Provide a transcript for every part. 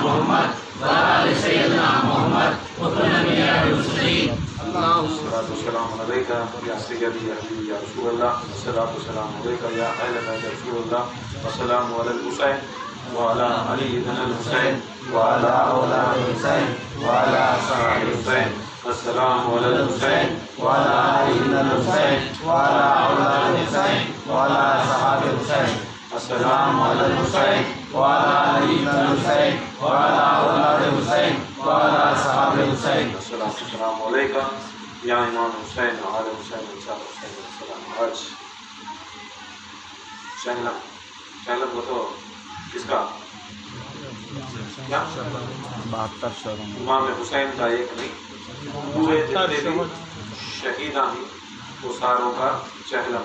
محمد وعلى آل سيدنا محمد وكلنا من المسلمين. اللهم الصلاة والسلام عليك يا سيدي يا حبيبي يا رسول الله. الصلاة والسلام عليك يا أهل بيت رسول الله. والسلام على الحسين وعلى علي بن الحسين وعلى أولاد الحسين وعلى أصحاب الحسين. السلام على الحسين وعلى علي بن الحسين وعلى أولاد الحسين وعلى أصحاب الحسين. السلام على الحسين وعلى علي بن الحسين وعلى أولاد الحسين وعلى أصحاب الحسين. الصلاة والسلام عليك يا إمام الحسين وعلى الحسين وعلى الحسين. السلام عليك. شہلم وہ تو کس کا؟ کیا؟ 72 امام حسین کا ایک نہیں، پورے جتنے بھی شہیدان ہیں وہ ساروں کا چہلم.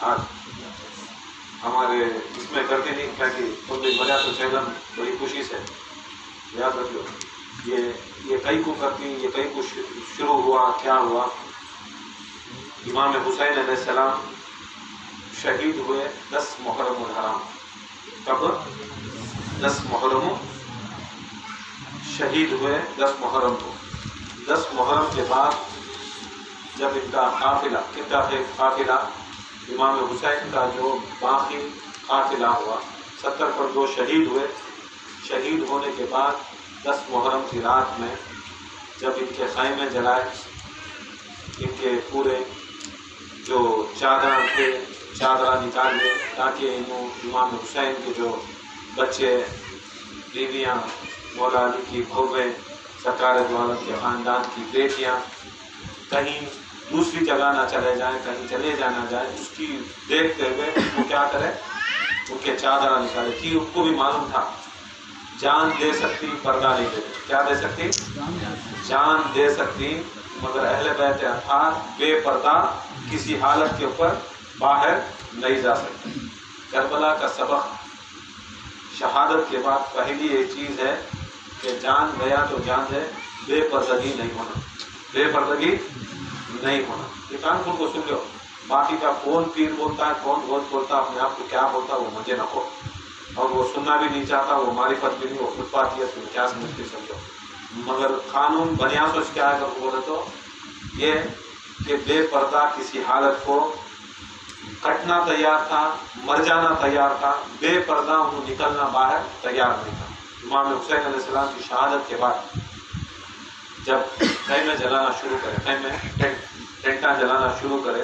آج ہمارے اس میں کرتے نہیں کیا کہ تم نے وجہ تو چہلم بڑی خوشی سے یاد رکھو. یہ کئی کو کرتی، یہ کئی کو شروع ہوا، کیا ہوا؟ امام حسین علیہ السلام شہید ہوئے 10 محرم الحرام. کب؟ 10 محرم شہید ہوئے 10 محرم کو. 10 محرم کے بعد جب ان کا قافلہ، کن کا قافلہ؟ امام حسین کا جو باقی قافلہ ہوا، 70 پر جو شہید ہوئے، شہید ہونے کے بعد 10 محرم کی رات میں جب ان کے خیمے جلائے، ان کے پورے جو چادر تھے چادرہ نکال لے تاکہ امام حسین کے جو بچے، بیویاں، مولا علی کی بہویں، سرکار دو عالم کے خاندان کی بیٹیاں کہیں دوسری جگہ نہ چلے جائیں، کہیں چلے جانا جائے، اس کی دیکھتے ہوئے وہ کیا کرے؟ ان کے چادرہ نکالے تھی. ان کو بھی معلوم تھا جان دے سکتی پردہ نہیں دے. کیا دے سکتی؟ جان دے سکتی، مگر اہل بیت اطہار بے پردہ کسی حالت کے اوپر باہر نہیں جا سکتے. کربلا کا سبق شہادت کے بعد پہلی ایک چیز ہے کہ جان گیا تو جان دے، بے پردگی نہیں ہونا، بے پردگی نہیں ہونا. یہ کانپور کو سن لو، باقی کا کون پیر بولتا ہے، کون بہت بولتا ہے، اپنے آپ کو کیا بولتا ہے وہ مجھے نہ ہو، اور وہ سننا بھی نہیں چاہتا، وہ معرفت بھی نہیں، وہ خود پاتی ہے، تم کیا سمجھتی سمجھو. مگر قانون بنیاد سوچ کے آئے گا بولے تو یہ کہ بے پردہ کسی حالت کو کٹنا تیار تھا، مر جانا تیار تھا، بے پردہ انہوں نکلنا باہر تیار نہیں تھا. امام حسین علیہ السلام کی شہادت کے بعد جب خیمے جلانا شروع کرے، خیمے ٹینٹاں جلانا شروع کرے،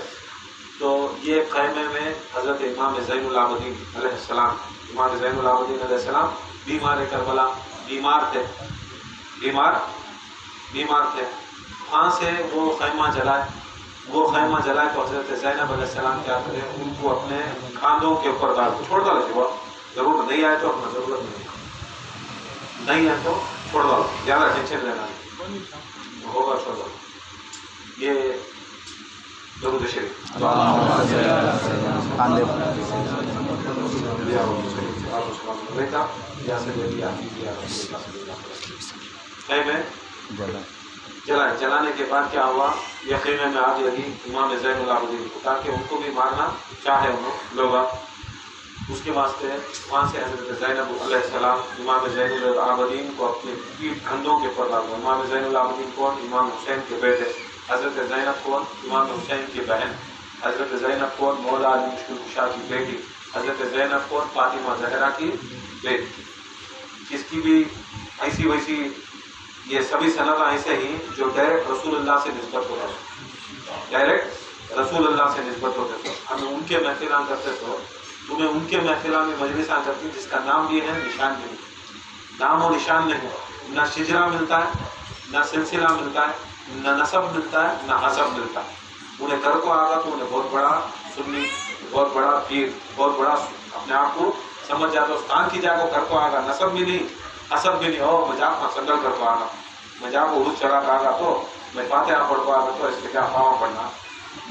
تو یہ خیمے میں حضرت امام زین العابدین علیہ السلام، امام زین العابدین علیہ السلام بیمار کربلا، بیمار تھے. وہاں سے وہ خیمہ جلائے تو حضرت زینب علیہ السلام کیا کرے؟ ان کو اپنے کاندھوں کے اوپر ڈال چھوڑ ڈالے. ضرورت نہیں آئے تو اپنا ضرورت نہیں ہے تو چھوڑ ڈالو، زیادہ ٹینشن لینا نہیں ہوگا، چھوڑ ڈالو. یہ درود شریف جلانے کے بعد کیا ہوا؟ یہ خیمے میں آگ لگی امام زین العابدین کو، تاکہ ان کو بھی مارنا چاہے انہوں لوگ. اس کے واسطے وہاں سے حضرت زینب علیہ السلام امام زین العابدین کو اپنے پیٹھ کندھوں کے اوپر ڈالو. امام زین العابدین کون؟ امام حسین کے بیٹے. حضرت زینب کون؟ امام حسین کی بہن. حضرت زینب کون؟ مولا علی مشکل کشا کی بیٹی. حضرت زینب کون؟ فاطمہ زہرا کی بیٹی. کس کی بھی ایسی ویسی یہ سبھی سند ایسے ہی جو ڈائریکٹ رسول اللہ سے نسبت ہوتا ہے، ڈائریکٹ رسول اللہ سے نسبت ہوتے تھے. ہمیں ان کے محفلان کرتے تو تمہیں ان کے محفلان میں مجلساں کرتی جس کا نام بھی ہے نشان بھی نہیں، نام و نشان نہیں، نہ شجرا ملتا ہے، نہ سلسلہ ملتا ہے، نہ نسب ملتا ہے، نہ حسب ملتا ہے. انہیں کر کو آگا تو انہیں بہت بڑا سنی، بہت بڑا پیر، بہت بڑا اپنے آپ کو سمجھ جاتا. استان کی جا کو کر کو آگا، نسب بھی نہیں، حسب بھی نہیں. مجاق میں سنگل کر کو آگا، مجاق کو عروج چڑھا کا آگا تو میں فاتحہ پڑھ کو آگا تو اس کے کیا پاؤں پڑھنا.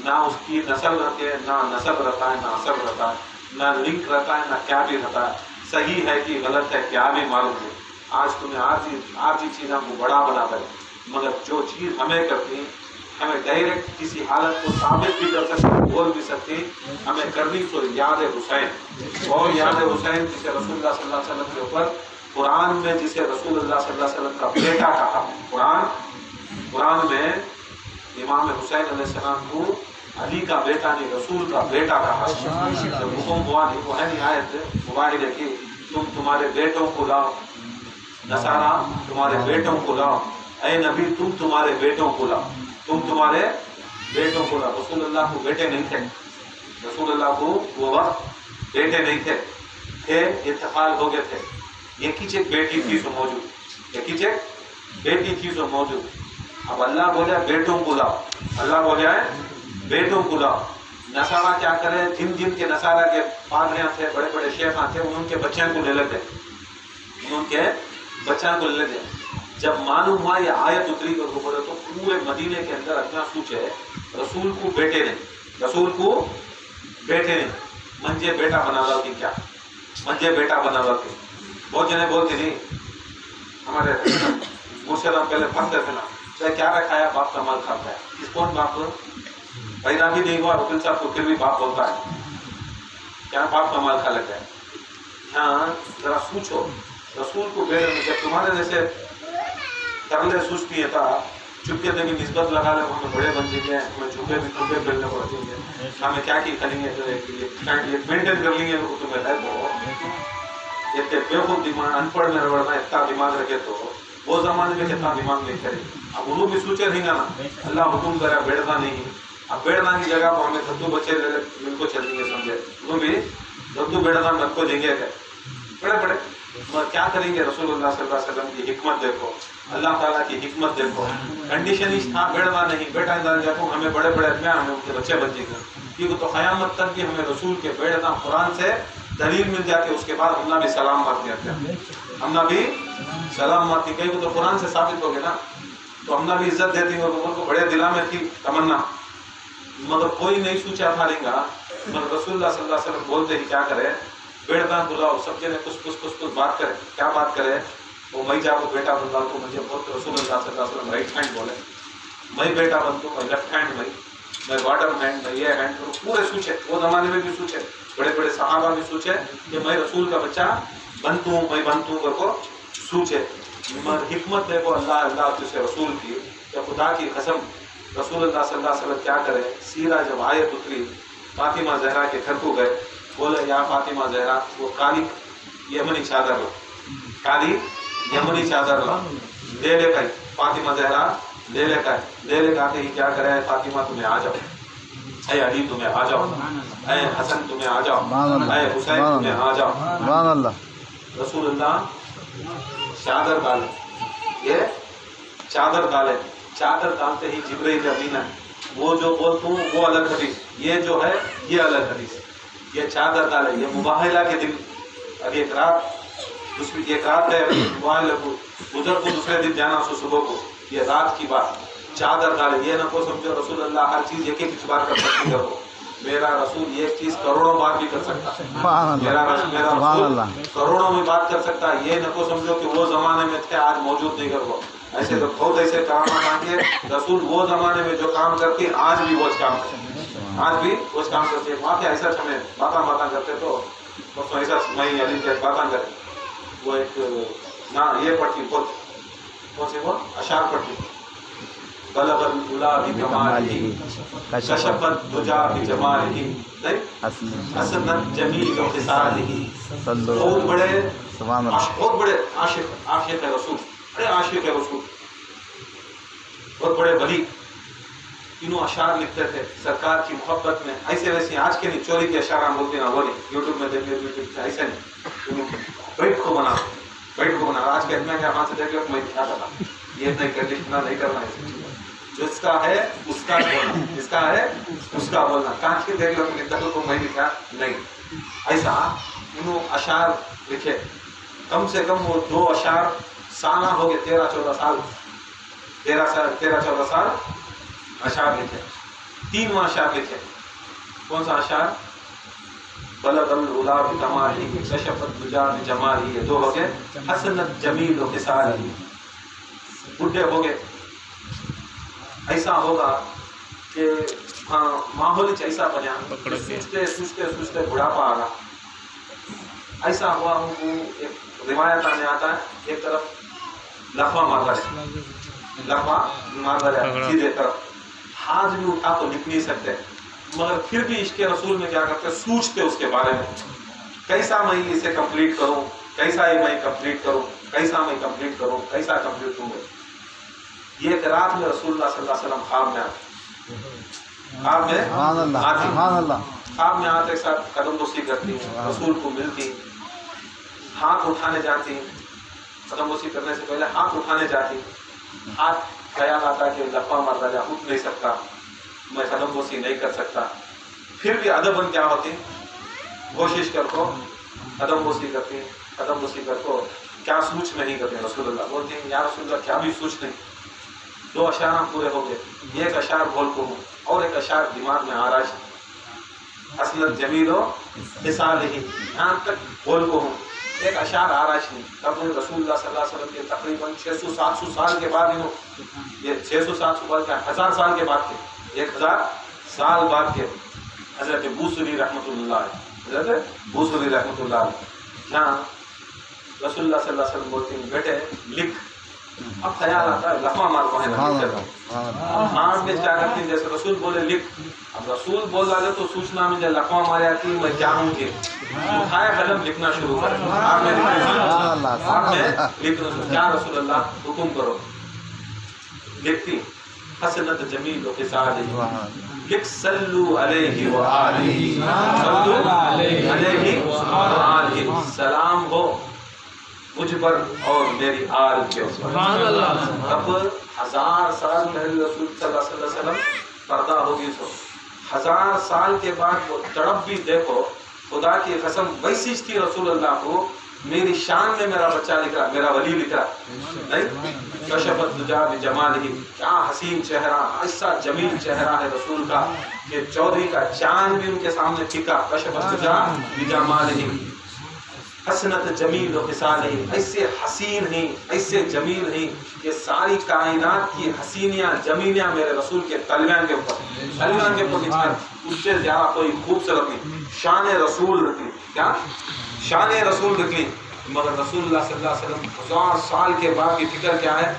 نہ اس کی نسل رہتی ہے، نہ نسب رہتا ہے، نہ حسب رہتا ہے، نہ لنک رہتا ہے، نہ کیا بھی رہتا ہے. صحیح ہے کہ غلط ہے کیا بھی معلوم نہیں. آج تمہیں آج ہی چیزوں کو بڑا بنا کر، مگر جو چیز ہمیں کرتی ہمیں ڈائریکٹ کسی حالت کو ثابت بھی کر سکتی، بول بھی سکتی، ہمیں کرنی تو یاد حسین. اور یاد حسین جسے رسول اللہ صلی اللہ علیہ وسلم کے اوپر कुरान में जिसे रसूलुल्लाह सल्लल्लाहु अलैहि वसल्लम का बेटा कहा, कुरान में इमाम हुसैन अलैहिस्सलाम को अली का बेटा नहीं रसूल का बेटा कहा। तो हुक्म हुआ नहीं, वो है नहीं आयत मुबाहिर है कि तुम तुम्हारे बेटों को लाओ, नसारा तुम्हारे बेटों को लाओ, ऐ नबी तुम तुम्हारे बेटों को लाओ, तुम तुम्हारे बेटों को लाओ। रसूलुल्लाह को बेटे नहीं थे, रसूलुल्लाह को वो वक्त बेटे नहीं थे, इंतकाल हो गए थे। एक ही एक बेटी थी जो मौजूद, एक ही एक बेटी थी जो मौजूद। अब अल्लाह बोले बेटों को लाओ, अल्लाह बोले बेटों को लाओ। नसारा क्या करे, जिन जिन के नसारा के पादरियां थे, बड़े बड़े शेखा थे, उनके बच्चों को ले लेते, उनके बच्चों को ले लेते। जब मालूम हुआ ये आयत उतरी और बोले तो पूरे मदीने के अंदर अपना सोचे रसूल को बेटे नहीं, रसूल को बेटे नहीं, मंजे बेटा बना लो कि क्या, मंजे बेटा बना लो कि। बहुत जने बोलते नहीं, हमारे मुर्शिदाबाद पहले फंसते थे ना, चाहे क्या रखा है बाप का माल खाता है, किस कौन बाप पैदा भी नहीं हुआ वकील साहब को फिर भी बाप बोलता है, क्या बाप का माल खा लेते हैं। हाँ जरा सोचो, रसूल को बेटे, जब तुम्हारे जैसे तरले सोचती है था चुपके से भी निस्बत लगा ले, हमें बड़े बन जाएंगे, हमें चुपके भी चुपके बेलने पड़ेंगे, हमें क्या की करेंगे, ये मेंटेन कर लेंगे तो तुम्हें है वो इतने बेवकूफ दिमाग, अनपढ़ में रवड़ना इतना दिमाग रखे तो वो जमाने में कितना दिमाग नहीं करे। अब उन्होंने भी सोचे रहेगा ना, अल्लाह हुक्म करे बैठना नहीं, अब बैठना की जगह को हमें धद्दू बच्चे ले मिलको चलेंगे, समझे, उन्होंने भी धद्दू बैठना मत को देंगे बड़े बड़े क्या करेंगे। रसूलुल्लाह सल्लल्लाहु अलैहि वसल्लम की हिकमत देखो, अल्लाह ताला की हिकमत देखो, कंडीशन ही था बैठना नहीं, बैठा देखो हमें बड़े बड़े हमें उनके बच्चे बन जाएंगे, क्योंकि तो क़यामत तक भी हमें रसूल के बैठना कुरान से दलील मिल जाती, उसके बाद हमना भी सलाम मार देते हैं, हमना भी सलाम मारती, कहीं को तो कुरान से साबित हो गया ना, तो हमना भी इज्जत देती है। उनको बड़े दिला में थी तमन्ना, मगर कोई नहीं सोचा था रहेगा, मगर रसूलुल्लाह सल्लल्लाहु अलैहि वसल्लम बोलते ही क्या करे, बेड़दा बुलाओ, सब जने कुछ बात करे, क्या बात करे, वो मैं जाओ बेटा बन तो मुझे बहुत रसूलुल्लाह सल्लल्लाहु अलैहि वसल्लम राइट हैंड बोले, मैं बेटा बन तो मैं लेफ्ट हैंड, मैं बॉटम हैंड, मैं ये हैंड, पूरे सोचे, वो जमाने में भी सोचे, बड़े बड़े सहाबा भी सोचे कि मैं रसूल का बच्चा बनतू, मैं बनतू करको सोचे। मगर हिकमत देखो अल्लाह अल्लाह तुझसे रसूल की, या खुदा की कसम रसूलुल्लाह सल्लल्लाहु अलैहि वसल्लम क्या करे, सीरा जब आयत उतरी फातिमा जहरा के घर को गए, बोले या फातिमा जहरा वो काली यमनी चादर लो, काली यमनी चादर लो, ले ले कर फातिमा जहरा ले ले आते ही क्या करे, फातिमा तुम्हें आ जाओ, ऐ अली तुम्हें आ जाओ, ऐ हसन तुम्हें आ जाओ, ऐ हुसैन तुम्हें आ जाओ। रसूलुल्लाह चादर डाले, ये चादर डाले, चादर डालते ही जिब्रील अमीन है, वो जो बोलता हूँ वो अलग हदीस, ये जो है ये अलग हदीस, ये चादर डाले, ये मुबाहिला के दिन, अब एक रात दूसरी एक रात है, मुबाहिला को उधर को दूसरे दिन जाना सो सुबह को, ये रात की बात, चादर डाले, ये ना को समझो रसूलुल्लाह हर चीज एक एक बार कर सकती है, वो मेरा रसूल एक चीज करोड़ों बार भी कर सकता है, मेरा रसूल करोड़ों में बात कर सकता है, ये न को समझो कि वो जमाने में थे आज मौजूद नहीं कर वो, ऐसे तो बहुत ऐसे काम आके रसूल वो जमाने में जो काम करते आज भी वो काम करते, आज भी वो काम करते, वहाँ पे ऐसा हमें बातें करते तो ऐसा मैं अली के बातें करते, वो एक ना ये पढ़ती बहुत कौन सी वो अशार पढ़ती, बलबल उला भी कमाली कशफत दुजा भी जमाली नहीं हसनत जमील व खिसालिही, बहुत बड़े आशिक है रसूल, बड़े आशिक है रसूल, बहुत बड़े वली, तीनों अशार लिखते थे सरकार की मोहब्बत में, ऐसे वैसे आज के नहीं, चोरी के अशार हम बोलते ना वो नहीं, यूट्यूब में देख लो ऐसे नहीं, बैठ को बना आज के में वहाँ से देख लो मैं क्या करना, ये नहीं कर इतना नहीं करना, जिसका है उसका बोलना, जिसका है उसका बोलना, कांच के देख लो दखल को मैं लिखा नहीं, ऐसा इन्होंने अशार लिखे, कम से कम वो 2 अशार साला हो गए 13-14 साल 13-14 साल अशार लिखे, 3 अशार लिखे, कौन सा अशार, बलबल उला भी कमाली कशफत दुजा भी जमाली, ये 2 हो गए, हसनत जमील व खिसाली, बुढ़े हो गए, ऐसा होगा कि हाँ माहौल ऐसा बना, सोचते बुढ़ापा आ रहा, ऐसा हुआ उनको एक रिवायत में आता है एक तरफ लफा मारता है, लफा मारता है सीधे तरफ, हाथ भी उठा तो लिख नहीं सकते, मगर फिर भी इसके रसूल में क्या करते, सोचते उसके बारे में, कैसा मैं इसे कंप्लीट करूं, कैसा ये मैं कंप्लीट करूं, कैसा मैं कंप्लीट करूं, कैसा कंप्लीट करूं। ये एक रात में रसूलुल्लाह सल्लल्लाहु अलैहि वसल्लम ख्वाब में आते, ख्वाब में ख्वाब में आते साथ कदम बोसी करती, रसूल को मिलती, हाथ उठाने जाती, कदम बोसी करने से पहले हाथ उठाने जाती, हाथ ख्याल आता कि लफा मार राजा उठ नहीं सकता, मैं कदम बोसी नहीं कर सकता, फिर भी अदबन क्या होती, कोशिश करको कदम बोसी करती, कदम बोसी करको क्या सोच नहीं करते, रसूलुल्लाह बोलते हैं या रसूलुल्लाह क्या भी सोच नहीं। दो अशार पूरे हो गए, एक अशार बोल को हूँ और एक अशार दिमाग में आराश, असलत जमीलो मिसाल ही, यहाँ तक बोल को हूँ, एक अशार आराश नहीं। तब रसूलुल्लाह सल्लल्लाहु अलैहि वसल्लम के तकरीबन 600-700 साल के बाद, ये 600-700 साल के 1000 साल के बाद के, 1000 साल बाद के हजरत बूसरी रहमतुल्लाह, हजरत बूसरी रहमतुल्लाह, यहाँ रसूलुल्लाह सल्लल्लाहु अलैहि वसल्लम बोलते हैं बेटे लिख, अब ख्याल आता है लफा मार को है ना, हाथ में क्या करती, जैसे रसूल बोले लिख, अब रसूल बोल रहा है तो सूचना में जब लफा मारे आती मैं क्या हूँ कि उठाए कलम लिखना शुरू कर, आप में लिखना, क्या रसूलुल्लाह हुक्म करो, लिखती हसनत जमील के साथ लिख सल्लू अलैहि व आलिहि, सल्लू अलैहि व आलिहि, सलाम हो मुझ पर और मेरी आल के ऊपर। तब 1000 साल पहले रसूल सल्लल्लाहु अलैहि वसल्लम पर्दा होगी, सो 1000 साल के बाद वो तड़प भी देखो, खुदा की कसम वैसी थी रसूलुल्लाह को, मेरी शान में मेरा बच्चा लिख रहा, मेरा वली लिख रहा नहीं, कशफत दुजा बिजमालिही, क्या हसीन चेहरा, ऐसा जमील चेहरा है रसूल का कि चौधरी का चांद भी उनके सामने फीका, कशफत दुजा बिजमालिही, हसनत जमील हिसाल है, ऐसे हसीन हैं, ऐसे जमील हैं, ये सारी कायनात की हसीनियाँ जमीनियाँ मेरे रसूल के तलवान के ऊपर, तलवान के ऊपर निछाड़, उससे ज्यादा कोई खूबसूरत नहीं, शान रसूल रखी, क्या शान रसूल रखी, मगर रसूलुल्लाह सल्लल्लाहु अलैहि वसल्लम 1000 साल के बाद की फिक्र क्या है,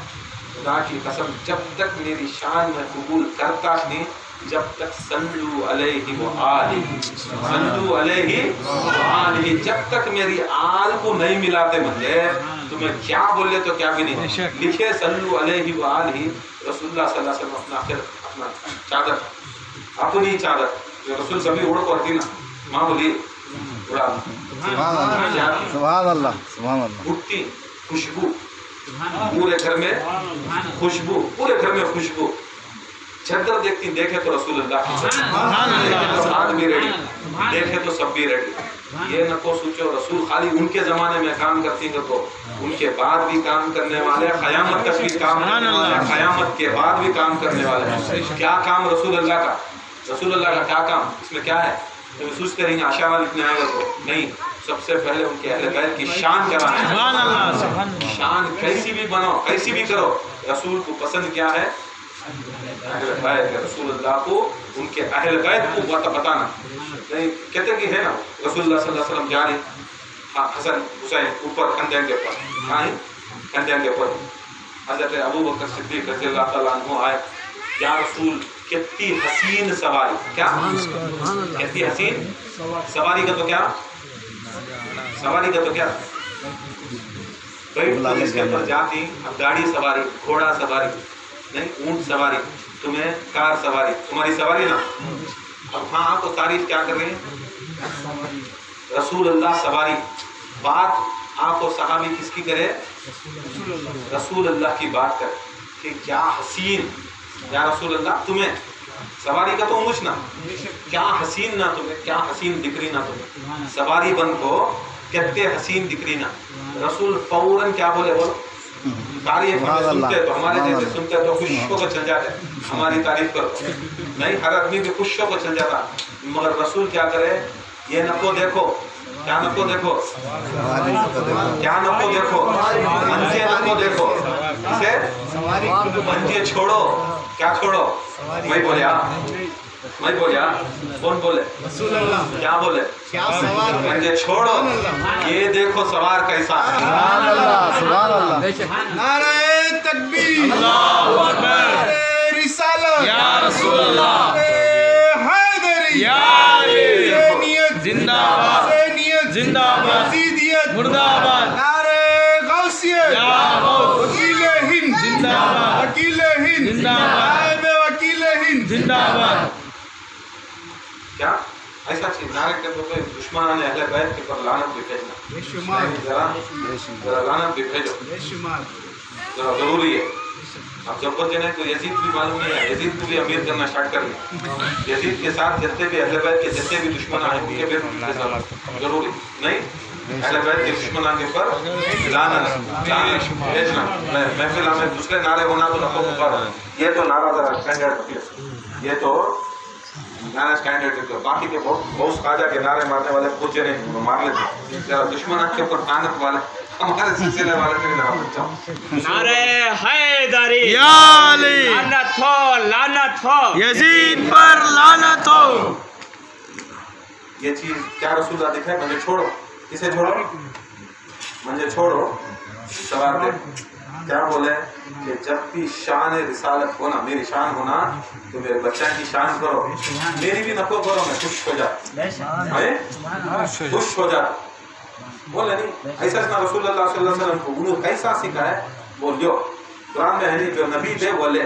खुदा की कसम जब तक मेरी शान में कबूल करता नहीं, जब तक सल्लू अलैहि व आलिहि, सल्लू अलैहि व आलिहि, जब तक मेरी आल को नहीं मिलाते बंदे, तुम्हें क्या बोले तो क्या भी नहीं, लिखे सल्लू अलैहि व आलिहि। रसूलुल्लाह सल्लल्लाहु अलैहि वसल्लम अपना चादर, अपनी चादर जो रसूल सभी ओढ़ को रखी ना, माँ बोली उड़ा, सुभान अल्लाह, सुभान अल्लाह, उठती खुशबू, पूरे घर में खुशबू, पूरे घर में खुशबू, चद्दर देखती, देखे तो रसूलुल्लाह की चद्दर, साथ भी रेडी, देखे तो सब भी रेडी। ये न को सोचो रसूल खाली उनके जमाने में काम करती है, तो उनके बाद भी काम करने वाले, क़यामत तक भी काम करने वाले, क़यामत के बाद भी काम करने वाले। क्या काम रसूलुल्लाह का, रसूलुल्लाह का क्या काम, इसमें क्या है, तो सोचते रहेंगे आशा लिखने आएगा तो नहीं, सबसे पहले उनके अहले बैत की शान कराना, शान कैसी भी बनाओ, कैसी भी करो, रसूल को पसंद क्या है, अहले बैत, रसूलुल्लाह को उनके अहले बैत को बताना। नहीं कहते कि है ना रसूलुल्लाह सल्लल्लाहु अलैहि वसल्लम जा रहे, हसन हुसैन ऊपर कंधे के ऊपर, कहाँ है कंधे के ऊपर, हजरत अबू बकर सिद्दीक रज़ियल्लाहु ताला अन्हु आए, या रसूल कितनी हसीन सवारी, क्या कितनी हसीन सवारी का तो क्या, सवारी का तो क्या, इसके ऊपर जाती, अब गाड़ी सवारी, घोड़ा सवारी नहीं, ऊंट सवारी, तुम्हें कार सवारी, तुम्हारी सवारी ना। अब हाँ आप तो तारीफ क्या कर रहे हैं, रसूलुल्लाह सवारी, बात आप और सहाबी किसकी करे, रसूलुल्लाह की बात कर कि क्या हसीन, या रसूलुल्लाह तुम्हें सवारी का तो ऊँच ना, क्या हसीन ना तुम्हें, क्या हसीन दिख रही ना तुम्हें, सवारी बन को कितने हसीन दिख रही ना। रसूल फौरन क्या बोले, बोलो तारीफ सुनते तो हमारे जैसे सुनते तो खुश होकर चल जाते, हमारी तारीफ करो नहीं, हर आदमी भी खुश होकर चल जाता, मगर रसूल क्या करे, ये नको देखो, क्या नको देखो, क्या नको देखो, मंजे नको देखो, इसे मंजे छोड़ो, क्या छोड़ो, वही बोले मैं बोलिया कौन बोले क्या बोले मुझे छोड़ो ये देखो सवार कैसा है सुभान अल्लाह सुभान अल्लाह नारे तकबीर अल्लाहु अकबर नारे रिसालत या रसूल अल्लाह हैदरी या अली हुसैनियत जिंदाबाद हुसैनियत जिंदाबाद यजीदियत मुर्दाबाद नारे गौसियत या गौस वकील हिंद जिंदाबाद वकील हिंद जिंदाबाद नायब वकील हिंद जिंदाबाद क्या ऐसा चीज नारे के तो दुश्मन ने अहले बैत के पर लानत भी भेजना बेशुमार जरा लानत भी भेजो बेशुमार जरा जरूरी है अब जब बच्चे ने तो यजीद भी मालूम नहीं है यजीद को भी अमीर करना स्टार्ट कर दिया यजीद के साथ जितने भी अहले बैत के जितने भी दुश्मन आए उनके भी जरूरी नहीं अहले बैत के दुश्मन के ऊपर लानत भेजना महफिल में दूसरे नारे होना तो रखो ऊपर ये तो नारा जरा स्टैंडर्ड ये तो नारा स्टैंडर्ड है बाकी के बहुत खाजा के नारे मारने वाले पूछे नहीं मार लेते जरा दुश्मन के ऊपर तानत वाले हमारे सिलसिले वाले के लिए बच्चा नारे हैदरी या अली लानत हो यजीद पर लानत हो। ये चीज क्या रसूलुल्लाह दिखाए मुझे छोड़ो किसे छोड़ो मुझे छोड़ो सवार दे क्या बोले कि जब भी शान रिसालत होना मेरी शान होना तो मेरे बच्चा की शान करो मेरी भी नको करो मैं खुश हो जा खुश हो जा बोले नहीं ऐसा ना रसूलुल्लाह सल्लल्लाहु अलैहि वसल्लम को उन्होंने कैसा सिखाया बोलियो कुरान में है नहीं जो नबी थे बोले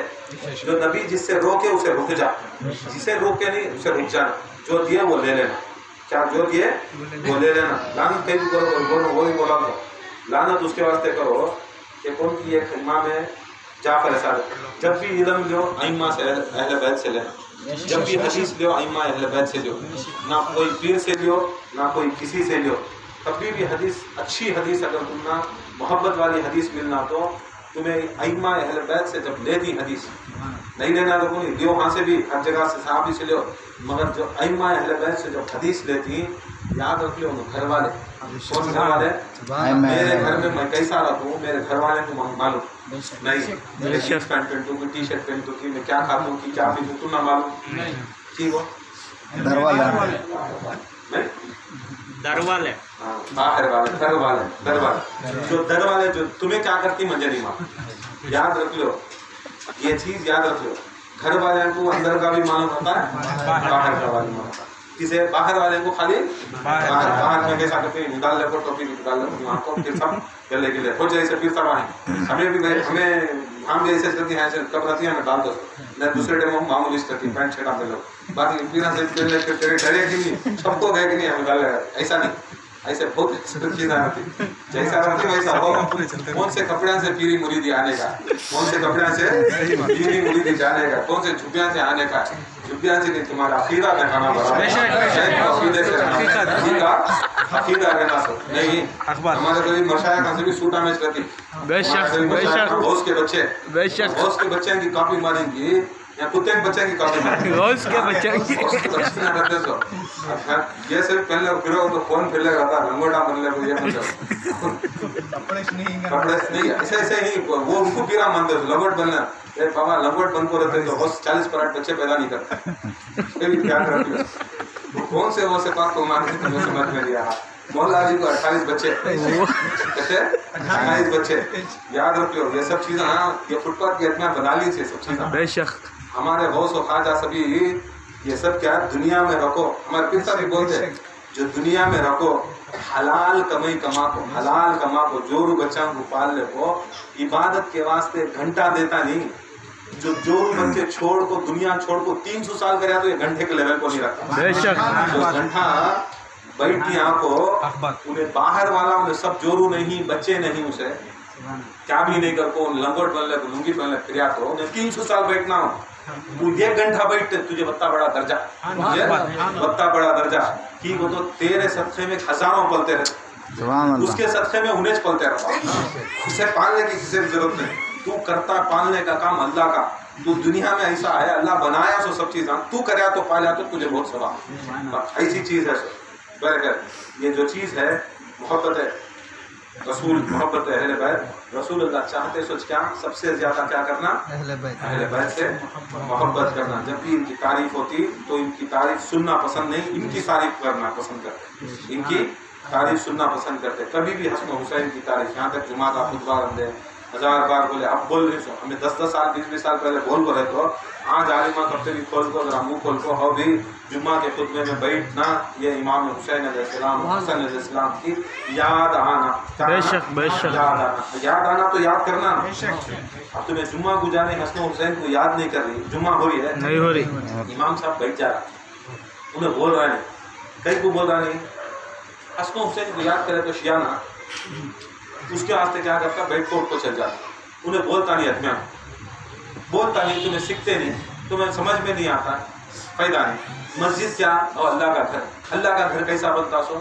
जो नबी जिससे रोके उसे रुक जा जिसे रोके नहीं उसे रुक जाना जो दिए वो ले लेना क्या जो दिए वो ले लेना लानत कहीं भी करो बोलो वो ही बोला दो लानत उसके वास्ते करो कि कौन की एक इमाम है जाफर सादिक जब भी इल्म लो अइम्मा से अहले बैत से लेना जब भी हदीस लो अइम्मा अहले बैत से लो ना कोई पीर से लियो ना कोई किसी से लियो कभी भी हदीस अच्छी हदीस अगर तुमना मोहब्बत वाली हदीस मिलना तो तुम्हें अइम्मा अहले बैत से जब लेती हदीस नहीं लेना तो कोई लियो वहाँ से भी हर जगह से साहबी से लियो मगर जो अइम्मा अहले बैत से जब हदीस लेती याद रख लो घर वाले कौन घर वाले मेरे घर में मैं कैसा रहूँ मेरे घर वाले को मालूम नहीं मेरे जींस पैंट पहनतू की टी शर्ट पहनतू की मैं क्या खाता हूँ कि क्या पीतू तू ना मालूम ठीक हो नहीं दर वाले बाहर वाले दर वाले जो तुम्हें क्या करती मुझे नहीं मालूम याद रख लो ये चीज याद रख लो घर वाले को अंदर का भी मालूम होता है बाहर का भी मालूम होता है किसे बाहर वाले को खाली बाहर में कैसा करते हैं निकाल ले टोपी निकाल ले वहाँ को फिर सब गले के लिए हो जैसे फिर सब आए हमें भी हमें हम भी ऐसे करती हैं कब रहती है हमें डाल दो मैं दूसरे डे में मामूली करती पैंट शर्ट डाल लो बाकी बिना से तेरे डरे कि नहीं सबको गए कि नहीं हमें डाल ऐसा नहीं ऐसे बहुत चीजें आती जैसा रहती वैसा हो कौन से कपड़े से पीरी मुरीदी आने का कौन से कपड़े से पीरी मुरीदी जाने का कौन से झुब्बिया से आने का झुब्बिया से नहीं तुम्हारा अकीदा दिखाना पड़ा अकीदा रहना सो नहीं हमारे कभी मशाया का से भी सूटा मैच करती घोष के बच्चे की कॉपी मारेंगी या कुत्ते के बच्चे की कॉपी मारेंगी ये सिर्फ पहले फिरो तो कौन फिर रहता लंगोटा बन ले ये कपड़े नहीं ऐसे ही वो उनको पीरा मानते लंगोट बनना बाबा लंगोट बन को रहते तो 40% बच्चे पैदा नहीं करते ध्यान रखिए कौन से वो से पाक को मानते तो समझ में लिया मौला जी को 28 बच्चे कैसे 28 बच्चे याद रखियो ये सब चीजें ये फुटपाथ की इतना बना ली थी सब चीजें बेशक हमारे गौस और ख्वाजा सभी ये सब क्या दुनिया में रखो हमारे पिता भी बोलते जो दुनिया में रखो हलाल कमाई कमा को जोरू बच्चा को पाल ले को इबादत के वास्ते घंटा देता नहीं जो जोरू बच्चे छोड़ को दुनिया छोड़ को 300 साल करे तो ये घंटे के लेवल को नहीं रखता बेशक जो घंटा बैठी को उन्हें बाहर वाला उन्हें सब जोरू नहीं बच्चे नहीं उसे क्या भी नहीं कर को लंगोट बन ले लुंगी बन ले फिर को उन्हें 300 साल बैठना हो तू 1 घंटा बैठते तुझे बत्ता बड़ा दर्जा बत्ता बड़ा दर्जा ठीक हो तो तेरे सदक़े में हजारों पलते रहते उसके सदक़े में उन्हें पलते रहता उसे पालने की किसी की जरूरत नहीं तू करता पालने का काम अल्लाह का तू दुनिया में ऐसा है अल्लाह बनाया सो सब चीज़ तू करे तो पाला तो तुझे बहुत सवाब ऐसी चीज़ है बरकर ये जो चीज़ है मोहब्बत है رسول محبت اہل بیت رسول اللہ چاہتے سوچ کیا سب سے زیادہ کیا کرنا اہل بیت سے محبت کرنا. جب بھی ان کی تعریف ہوتی تو ان کی تعریف سننا پسند نہیں, ان کی تعریف کرنا پسند کرتے, ان کی تعریف سننا پسند کرتے. کبھی بھی حسن و حسین کی تعریف, یہاں تک جمعہ کا خطبہ رکھ دے 1000 بار بولے, اب بول رہے ہمیں 10 سال 20 سال پہلے بول رہے تو آج عالمہ کب بھی کھول کو ذرا منہ کھول کو اور بھی جمعہ کے خطبے میں بیٹھنا, یہ امام حسین علیہ السلام حسن علیہ السلام کی یاد آنا. بے شک بے شک یاد آنا تو یاد کرنا. اب تمہیں جمعہ گزارے حسن و حسین کو یاد نہیں کر رہی, جمعہ ہو رہی ہے نہیں ہو رہی, امام صاحب بیٹھ جا رہا, انہیں بول رہا نہیں, کئی کو بول رہا نہیں. حسن و حسین کو یاد کرے تو شیعہ اس کے واسطے کیا کرتا, بیٹھ کو اٹھ کو چل جاتا, انہیں بولتا نہیں اتنا بولتا نہیں, تمہیں سیکھتے نہیں, تمہیں سمجھ میں نہیں آتا, فائدہ نہیں. مسجد کیا اور اللہ کا گھر. اللہ کا گھر کیسا بنتا سو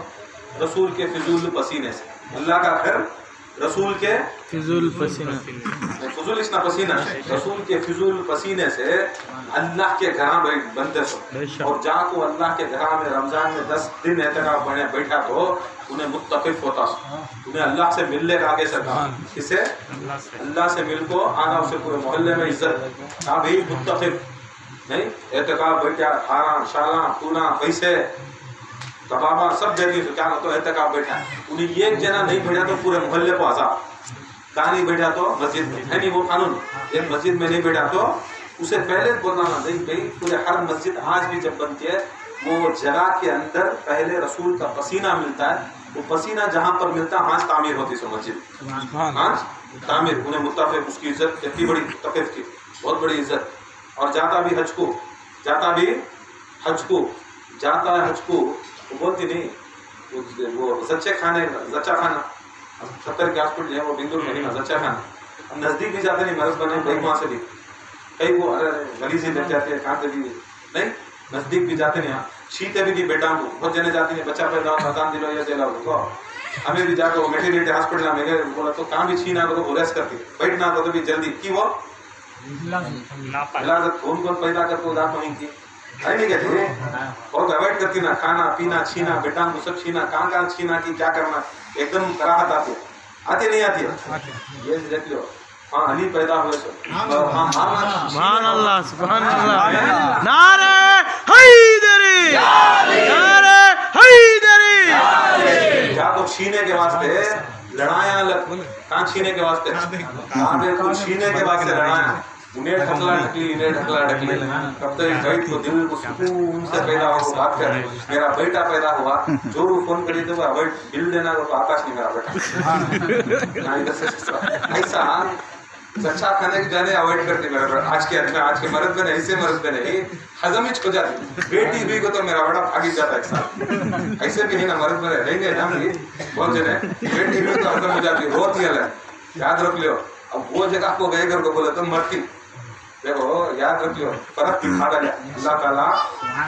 رسول کے فضول پسینے سے. اللہ کا گھر رسول کے فضول پسینہ, فضول اس پسینہ رسول کے فضول پسینے سے اللہ کے گھراں بنتے سو. اور جہاں کو اللہ کے گھراں میں رمضان میں 10 دن اعتکاف بنے بیٹھا تو انہیں متقف ہوتا سو, انہیں اللہ سے ملنے کا آگے سکتا. کس سے؟ اللہ سے مل کو آنا, اسے پورے محلے میں عزت. ہاں بھائی متقف نہیں, اعتکاف بیٹھا, کھانا شالا پونا پیسے کبابا سب دیتی تو کیا تو اعتکاف بیٹھا. انہیں ایک جنا نہیں بیٹھا تو پورے محلے کو عذاب. کہاں نہیں بیٹھا تو مسجد میں ہے نہیں وہ قانون, ایک مسجد میں نہیں بیٹھا تو اسے پہلے بولنا نہ نہیں بھائی پورے ہر مسجد آج بھی جب بنتی ہے وہ جگہ کے اندر پہلے رسول کا پسینہ ملتا ہے, وہ پسینہ جہاں پر ملتا ہے آج تعمیر ہوتی سو مسجد, آج تعمیر. انہیں متفق اس کی عزت اتنی بڑی, متفق کی بہت بڑی عزت. اور جاتا بھی حج کو, جاتا بھی حج کو, جاتا ہے حج کو, وہ بولتی نہیں وہ زچے کھانے, زچا کھانا 70 کے ہاسپٹل ہے وہ بندور میں نہیں, زچا کھانا. اب نزدیک بھی جاتے نہیں, مرض بنے بھائی وہاں سے بھی کئی وہ گلی سے لگ جاتے ہیں, کہاں سے بھی نہیں, نزدیک بھی جاتے نہیں. شیتے بھی نہیں بیٹا کو بہت جنے جاتے ہیں, بچہ پیدا ہو بتان دلو یا دلا تو ہمیں بھی جا کے وہ میٹرنیٹی ہاسپٹل میں گئے, بولا تو کہاں بھی چھینا تو وہ ریسٹ کرتی, بیٹھنا تو بھی جلدی کی وہ علاقت کون پیدا کرتے ادا تو نہیں کی نہیں کہتے بہت اوائڈ کرتی نا, کھانا پینا چھینا بیٹا کو سب چھینا, کہاں چھینا کی کیا کرنا, ایک دم کراہت آتی نہیں آتی ہے. یہ دیکھ لو ہاں علی پیدا ہوئے سبحان اللہ سبحان اللہ. نعرہ حیدری, نعرہ حیدری. کیا تو چھینے کے واسطے لڑایا, کہاں چھینے کے واسطے, کہاں پہ تو چھینے کے واسطے لڑایا. انہیں ڈھکلا ڈھکلی, انہیں ڈھکلا ڈھکلی. کب تک بیٹھ کو دل کو سکون سے پیدا ہو بات کر, میرا بیٹا پیدا ہوا, جو فون کری تو اوائڈ بل دینا تو آکاش نہیں میرا بیٹا. ایسا اچھا کھانے کی جانے اوائڈ کرتی میرا آج کے مرد میں ایسے مرد میں نہیں ہضم ہچ کو جاتی. بیٹی بھی کو تو میرا بڑا بھاگی جاتا ایک ساتھ, ایسے بھی نہیں نا مرد میں رہیں گے نا بہت جنے, بیٹی بھی تو ہضم ہو جاتی, روتی ہے. یاد رکھ لو, اب وہ جگہ کو گئے کر کو بولے تو مرتی. دیکھو یاد رکھ لو, فرق دکھا ڈالیا اللہ تعالیٰ,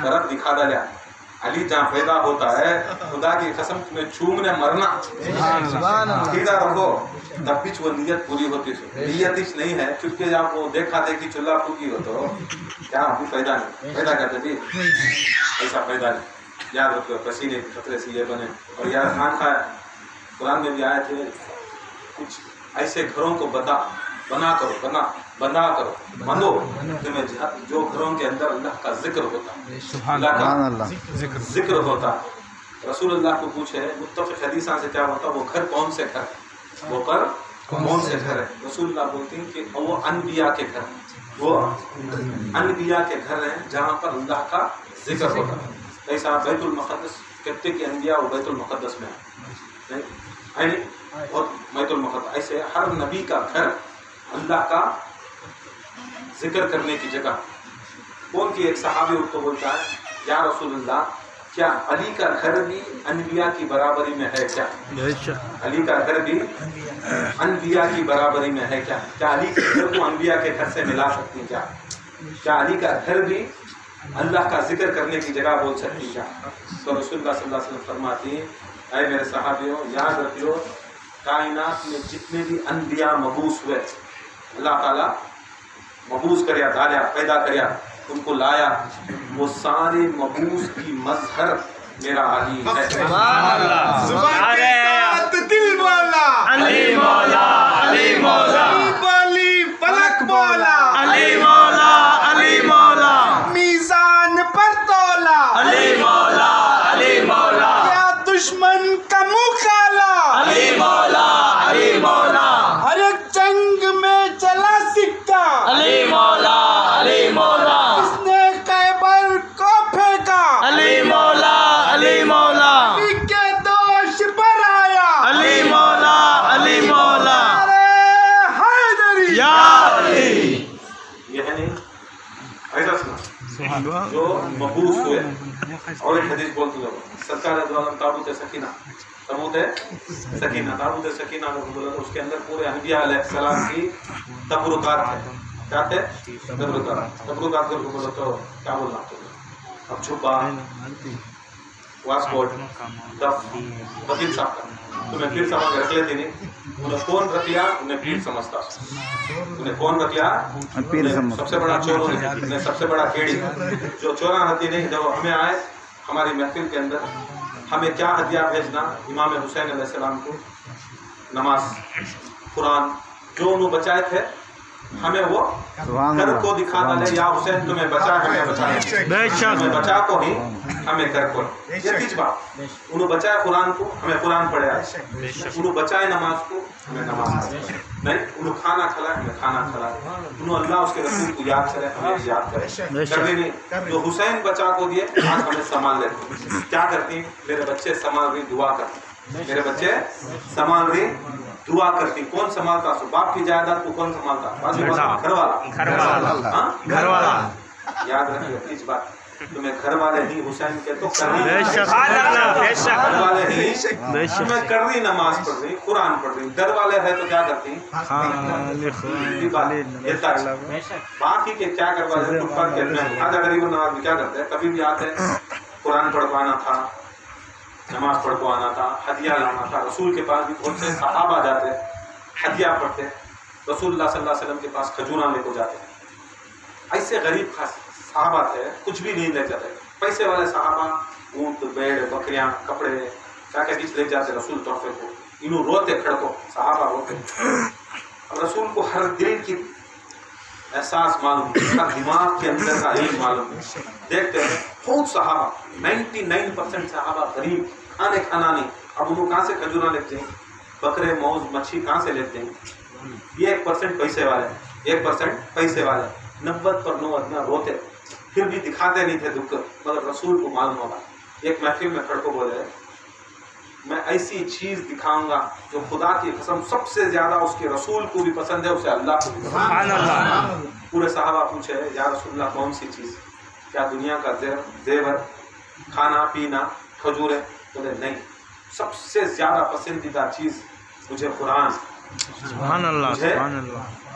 فرق دکھا ڈالیا. علی جہاں پیدا ہوتا ہے خدا کی قسم میں چومنے مرنا سیدھا رکھو تب بھی وہ نیت پوری ہوتی ہے. نیت اس نہیں ہے چونکہ جب وہ دیکھا دے کہ چولہا پھوکی ہو تو کیا ابھی پیدا نہیں, پیدا کرتے تھے ایسا پیدا نہیں. یاد رکھو پسینے کے خطرے سے یہ بنے. اور یار کھان کھایا, قرآن میں بھی آئے تھے کچھ ایسے گھروں کو بنا کرو, بنا کرو, بندو تمہیں جو گھروں کے اندر اللہ کا ذکر ہوتا, اللہ کا ذکر ہوتا. رسول اللہ کو پوچھے متفق حدیثاں سے کیا ہوتا, وہ گھر کون سے گھر, وہ پر کون سے گھر ہے. رسول اللہ بولتے ہیں کہ وہ انبیاء کے گھر, وہ انبیاء کے گھر ہیں جہاں پر اللہ کا ذکر ہوتا. ایسا بیت المقدس کہتے کہ انبیاء وہ بیت المقدس میں ہے, اور بیت المقدس ایسے ہر نبی کا گھر اللہ کا ذکر کرنے کی جگہ. کون کی ایک صحابی اس کو بولتا ہے یا رسول اللہ کیا علی کا گھر بھی انبیاء کی برابری میں ہے کیا, علی کا گھر بھی انبیاء کی برابری میں ہے کیا, کیا علی کے گھر کو انبیاء کے گھر سے ملا سکتی کیا, کیا علی کا گھر بھی اللہ کا ذکر کرنے کی جگہ بول سکتی کیا. تو رسول اللہ صلی اللہ علیہ وسلم فرماتی ہیں اے میرے صحابیوں یاد رکھ لو کائنات میں جتنے بھی انبیاء مبعوث ہوئے, اللہ تعالیٰ مبعوث کریا, ڈالیا, پیدا کریا, ان کو لایا, وہ سارے مبعوث کی مظہر میرا علی ہے. زبان کے ساتھ دل والا अली मौला अली मौला बली फलक बोला, अली मौला अली मौला मीजान पर तोला, अली मौला अली मौला क्या दुश्मन का मुंह काला, अली मौला अली मौला हर एक जंग में चला सिक्का, अली मौला अली मौला किसने कैबर को फेंका, अली मौला अली मौला के दोष पर आया, अली मौला अली मौला अरे हैदरी, या अली ये है नहीं ऐसा सुना जो मबूस हुए और एक हदीस बोलती है सरकार द्वारा ताबूत सकीना ताबूत सकीना में बोला तो उसके अंदर पूरे अंबिया अलैहिस्सलाम की तबरुकात है। क्या थे? तबरुकात को बोला तो क्या बोलना अब छुपा वास्कोट दफ वकील साहब का तुम्हें पीर समझ रख लेती नहीं, उन्हें कौन रख लिया? उन्हें पीर समझता। उन्हें कौन रख लिया? सबसे बड़ा चोर उन्हें सबसे बड़ा केड़ी जो चोरा हती नहीं। जब हमें आए हमारी महफिल के अंदर हमें क्या हदिया भेजना? इमाम हुसैन अलैहिस्सलाम को नमाज कुरान जो उन्होंने बचाए थे हमें वो कर को दिखाना ले या हुसैन तुम्हें बचा हमें बचाए तुम्हें बचा को ही हमें कर को ये तीज बात उन्होंने बचाया कुरान को हमें कुरान पढ़े उन्होंने बचाए नमाज को हमें नमाज नहीं उन्होंने खाना खिलाए हमें खाना खिलाए उन्होंने अल्लाह उसके रसूल को याद करे हमें याद करे कभी नहीं जो हुसैन बचा को दिए आज हमें संभाल लेते क्या करती मेरे बच्चे संभाल रही दुआ करती मेरे बच्चे संभाल रही दुआ करती कौन संभालता सो बाप की जायदाद को कौन संभालता घर वाला याद रखिए इस बात तुम्हें घर वाले ही हुसैन के तो कर घर वाले ही तुम्हें कर रही नमाज पढ़ रही कुरान पढ़ रही दर वाले है तो क्या करती बाकी के क्या करवा फुटपाथ के आधा गरीब नवाज भी क्या करते हैं कभी भी आते कुरान पढ़वाना था नमाज पढ़वाना था हदिया लाना था रसूल के पास भी बहुत से सहाबा जाते हदिया पढ़ते रसूलुल्लाह सल्लल्लाहु अलैहि वसल्लम के पास खजूरा लेकर जाते ऐसे गरीब खास सहाबा थे कुछ भी नहीं ले जाते पैसे वाले सहाबा ऊंट भेड़ बकरियां कपड़े क्या क्या चीज ले जाते रसूल तोहफे को इन्हों रोते खड़को सहाबा रोते अब रसूल को हर दिल की एहसास मालूम दिमाग के अंदर का इल्म मालूम देखते हैं बहुत सहाबा 99% सहाबा गरीब खाने खाना नहीं अब उनको कहाँ से खजूरा लेते हैं बकरे मौज मच्छी कहाँ से लेते हैं ये 1% पैसे वाले 1% पैसे वाले 90% रोते फिर भी दिखाते नहीं थे दुख मगर रसूल को मालूम होगा एक महफिल में खड़को बोले मैं ऐसी चीज दिखाऊंगा जो खुदा की कसम सबसे ज्यादा उसके रसूल को भी पसंद है उसे अल्लाह को भी पसंद है पूरे सहाबा पूछे या रसूलुल्लाह कौन सी चीज क्या दुनिया का जेवर खाना पीना खजूरें बोले नहीं सबसे ज्यादा पसंदीदा चीज मुझे कुरान मुझे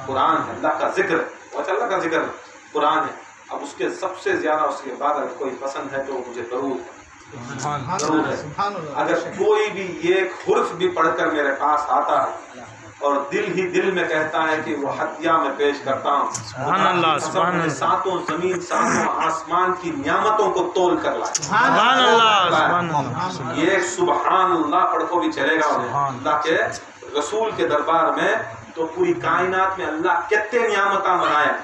कुरान है अल्लाह का जिक्र है अल्लाह का जिक्र कुरान है अब उसके सबसे ज्यादा उसके बाद अगर कोई पसंद है तो मुझे जरूर है अगर कोई भी एक हुर्फ भी पढ़कर मेरे पास आता है और दिल ही दिल में कहता है कि वो हदिया में पेश करता हूँ सातों जमीन सातों आसमान की नियामतों को तोल कर लाए ये सुबहान अल्लाह पढ़ को भी चलेगा अल्लाह के रसूल के दरबार में तो पूरी कायनात में अल्लाह कितने नियामता बनाया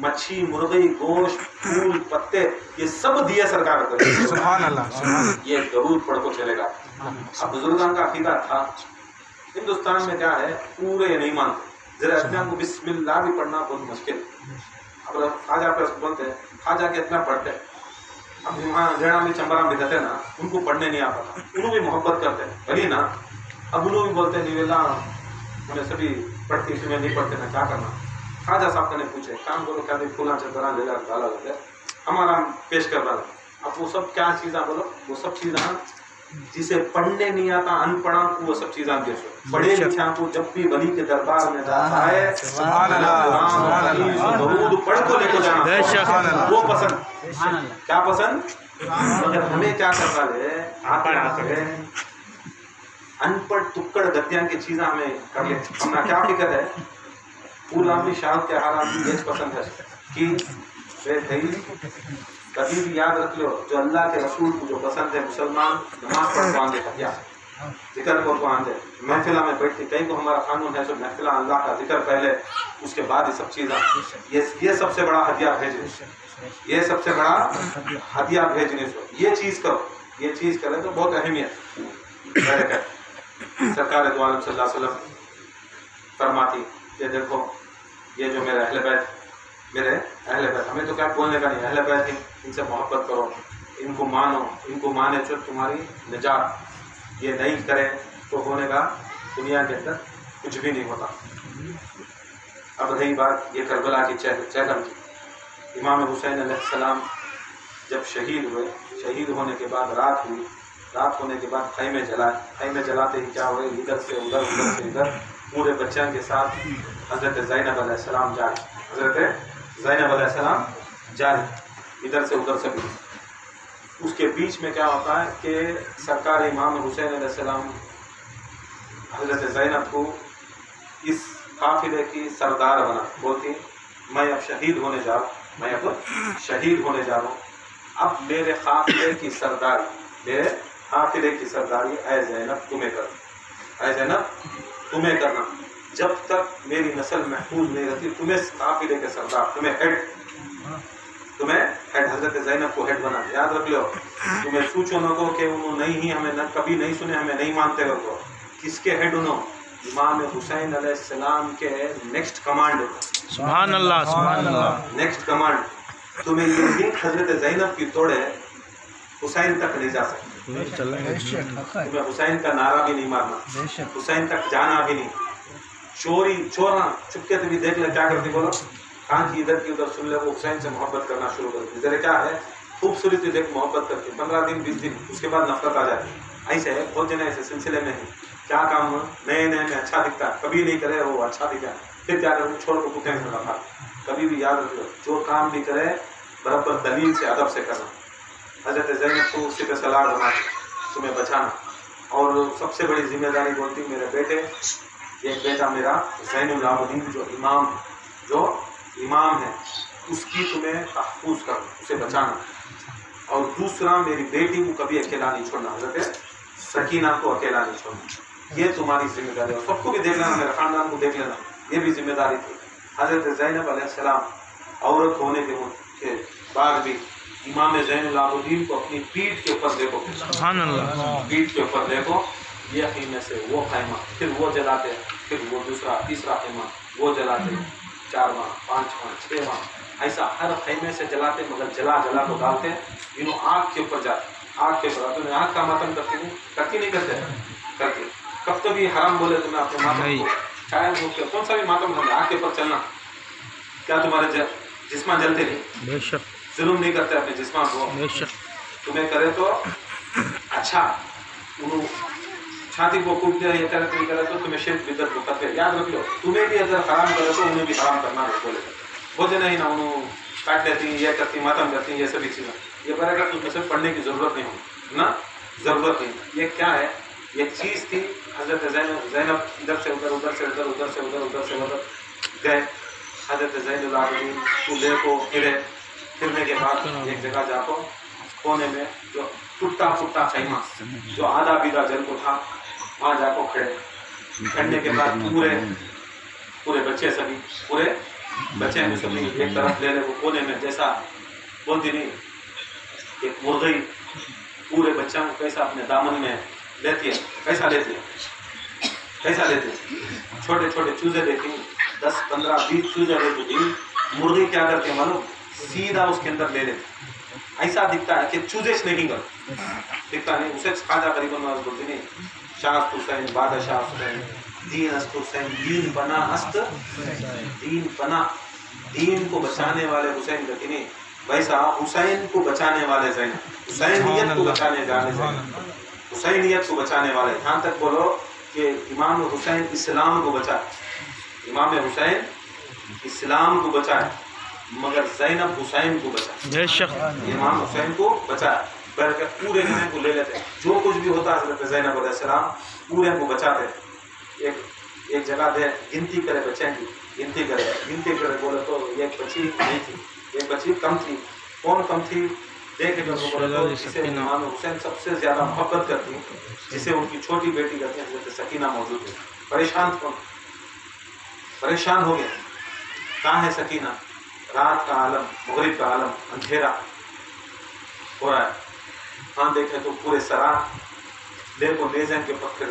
मच्छी मुर्गी गोश्त फूल पत्ते ये सब दिए सरकार को सुभान अल्लाह ये जरूर पढ़ को चलेगा अब बुजुर्गों का अकीदा था हिंदुस्तान में क्या है पूरे नहीं मानते जरा अपने को बिस्मिल्लाह भी पढ़ना बहुत मुश्किल अब खाजा पे बोलते हैं खाजा के इतना पढ़ते अब वहाँ जड़ा में चंबरा में रहते ना उनको पढ़ने नहीं आता उन्होंने भी मोहब्बत करते हैं भली ना अब उन्होंने भी बोलते हैं निवेला मैंने सभी पढ़ती थी मैं नहीं पढ़ते ना क्या करना खाजा साहब ने पूछे काम करो क्या नहीं फूला चंदरा ले डाला लगे हमारा पेश कर रहा था अब वो सब क्या चीज़ा बोलो वो सब चीज़ा जिसे पढ़ने नहीं आता अनपढ़ा को वो सब चीज़ा देखो बड़े लिखा को जब भी वली के दरबार में जाता है दरूद पढ़ को लेकर जाना वो पसंद क्या पसंद मगर हमें क्या करता है आते अनपढ़ टुक्कड़ गद्या की चीज़ें हमें कर ले हमने क्या फिक्र है पूरा भी शाम के हालात भी ये पसंद है कि कभी भी याद रख लो जो अल्लाह के रसूल को जो पसंद है मुसलमान नमाज पढ़वाने का क्या ذکر کو قرآن دے محفلہ میں بیٹھتی کہیں کو ہمارا قانون ہے جو محفلہ اللہ کا ذکر پہلے اس کے بعد یہ سب چیزیں یہ سب سے بڑا ہدیہ بھیجنے یہ سب سے بڑا ہدیہ بھیجنے سے یہ چیز کرو یہ چیز کرے تو بہت اہمیت سرکار دو عالم صلی اللہ علیہ وسلم فرماتی کہ دیکھو یہ جو میرے اہل بیت ہمیں تو کیا بولنے کا نہیں اہل بیت ہیں ان سے محبت کرو ان کو مانو ان کو مانے تو تمہاری نجات یہ نہیں کرے تو ہونے کا دنیا کے اندر کچھ بھی نہیں ہوتا. اب رہی بات یہ کربلا کی چہلم کی امام حسین علیہ السلام جب شہید ہوئے شہید ہونے کے بعد رات ہوئی رات ہونے کے بعد خیمے جلائے خیمے جلاتے ہی کیا ہوئے ادھر سے ادھر ادھر سے ادھر پورے بچوں کے ساتھ حضرت زینب علیہ السلام جاری حضرت زینب علیہ السلام جاری ادھر سے ادھر سے بھی اس کے بیچ میں کیا ہوتا ہے کہ سرکار امام حسین علیہ السلام حضرت زینب کو اس قافلے کی سردار بنا بولتی میں اب شہید ہونے جا رہا ہوں اب میرے قافلے کی سرداری اے زینب تمہیں کرنا جب تک میری نسل محفوظ نہیں رہتی تمہیں قافلے کے سردار تمہیں ہیڈ حضرت زینب کو ہیڈ بنا یاد رکھ لو تمہیں سوچو نہ کو کہ انہوں نہیں ہی ہمیں کبھی نہیں سنے ہمیں نہیں مانتے ہو تو کس کے ہیڈ انہوں امام حسین علیہ السلام کے نیکسٹ کمانڈ سبحان اللہ سبحان اللہ نیکسٹ کمانڈ تمہیں یہ لنک حضرت زینب کی توڑے حسین تک نہیں جا سکتے تمہیں حسین کا نعرہ بھی نہیں مارنا حسین تک جانا بھی نہیں چورنا چپکے سے بھی دیکھ لے کیا کرتی بولو کہاں کی ادھر سن لے وہ حسین سے محبت کرنا شروع کر دی ذرا کیا ہے خوبصورتی دیکھ محبت کر کے 15 دن 20 دن اس کے بعد نفرت آ جاتی ایسے ہے بہت جنے ایسے سلسلے میں ہیں کیا کام ہو نئے میں اچھا دکھتا ہے کبھی نہیں کرے وہ اچھا دکھا پھر کیا کرے چھوڑ کو کتے میں رکھا کبھی بھی یاد رکھو جو کام بھی کرے برابر دلیل سے ادب سے کرنا حضرت زینب کو اسی پہ سلار بنا تمہیں بچانا اور سب سے بڑی ذمہ داری بولتی میرے بیٹے ایک بیٹا میرا زین العابدین جو امام ہے اس کی تمہیں تحفظ کر اسے بچانا اور دوسرا میری بیٹی کو کبھی اکیلا نہیں چھوڑنا حضرت سکینہ کو اکیلا نہیں چھوڑنا یہ تمہاری ذمہ داری ہے سب کو بھی دیکھ لینا میرے خاندان کو دیکھ لینا یہ بھی ذمہ داری تھی حضرت زینب علیہ السلام عورت ہونے کے بعد بھی امام زین العابدین کو اپنی پیٹھ کے اوپر دیکھو سبحان اللہ پیٹھ کے اوپر دیکھو یہ خیمے سے وہ خیمہ پھر وہ جلاتے پھر وہ دوسرا تیسرا خیمہ وہ جلاتے 4 ماہ 5 ماہ 6 ماہ ایسا ہر خیمے سے جلاتے مگر جلا کو ڈالتے آگ کے اوپر جاتے آگ کے اوپر آتے آگ کا ماتم کرتی نہیں کرتے کب تو بھی حرام بولے تمہیں اپنے ماتم کو شاید کون سا بھی ماتم کرتے آگ کے اوپر چلنا کیا تمہارے جسماں جلتے نہیں بے شک ظلم نہیں کرتے اپنے جسماں کو بے شک تمہیں کرے تو اچھا چھاتی کو کوٹ دے یہ کرے تو نہیں کرے تو تمہیں شرک بدعت کو کرتے یاد رکھ لو تمہیں بھی اگر حرام کرے تو انہیں بھی حرام کرنا ہے بولے بولتے نہیں نا انہوں کاٹ لیتی یہ کرتی ماتم کرتی یہ سبھی چیزیں یہ کرے گا تو صرف پڑھنے کی ضرورت نہیں ہوگی نا ضرورت نہیں یہ کیا ہے یہ چیز تھی حضرت زینب ادھر سے ادھر ادھر سے ادھر ادھر سے ادھر ادھر سے ادھر گئے حضرت زین العابدین کو لے کو پھرنے کے بعد ایک جگہ جا کو کونے میں جو ٹوٹا پھوٹا خیمہ جو آدھا بیدھا جل کو تھا وہاں جا کو کھڑنے کے بعد پورے بچے سبھی پورے بچے ہیں سبھی ایک طرف لے وہ کونے میں جیسا بولتی نہیں ایک مرغی پورے بچوں کو کیسا اپنے دامن میں لیتی ہے کیسا لیتی ہے چھوٹے چھوٹے چوزے دیتی 10 15 20 چوزے لیتی تھی مرغی کیا کرتی ہے معلوم سیدھا اس کے اندر لے لیتے ایسا دکھتا ہے کہ چوزش نہیں کر دکھتا نہیں اسے خواجہ غریب نواز بولتی نہیں شاہ حسین بادشاہ حسین دین است حسین دین بنا است دین بنا دین کو بچانے والے حسین کہتی نہیں ویسا حسین کو بچانے والے زین حسینیت کو بچانے والے زین حسینیت کو بچانے والے یہاں تک بولو کہ امام حسین اسلام کو بچائے امام حسین اسلام کو بچائے مگر زینب حسین کو بچائے بے شک امام حسین کو بچائے پورے انہیں کو لے لیتے جو کچھ بھی ہوتا حضرت زینب علیہ السلام پورے کو بچاتے ایک جگہ دے گنتی کرے بچیں کی گنتی کرے بولے تو ایک بچی نہیں تھی ایک بچی کم تھی کون کم تھی देखे जो जिसे इमाम हुसैन सबसे ज्यादा मोहब्बत करती हैं, जिसे उनकी छोटी बेटी कहते हैं, हजरत सकीना मौजूद है। परेशान हो गया, कहाँ है सकीना? रात का आलम, मगरिब का आलम, अंधेरा हो रहा है। हाँ देखे तो पूरे सरा देखो नेज़न के पत्थर,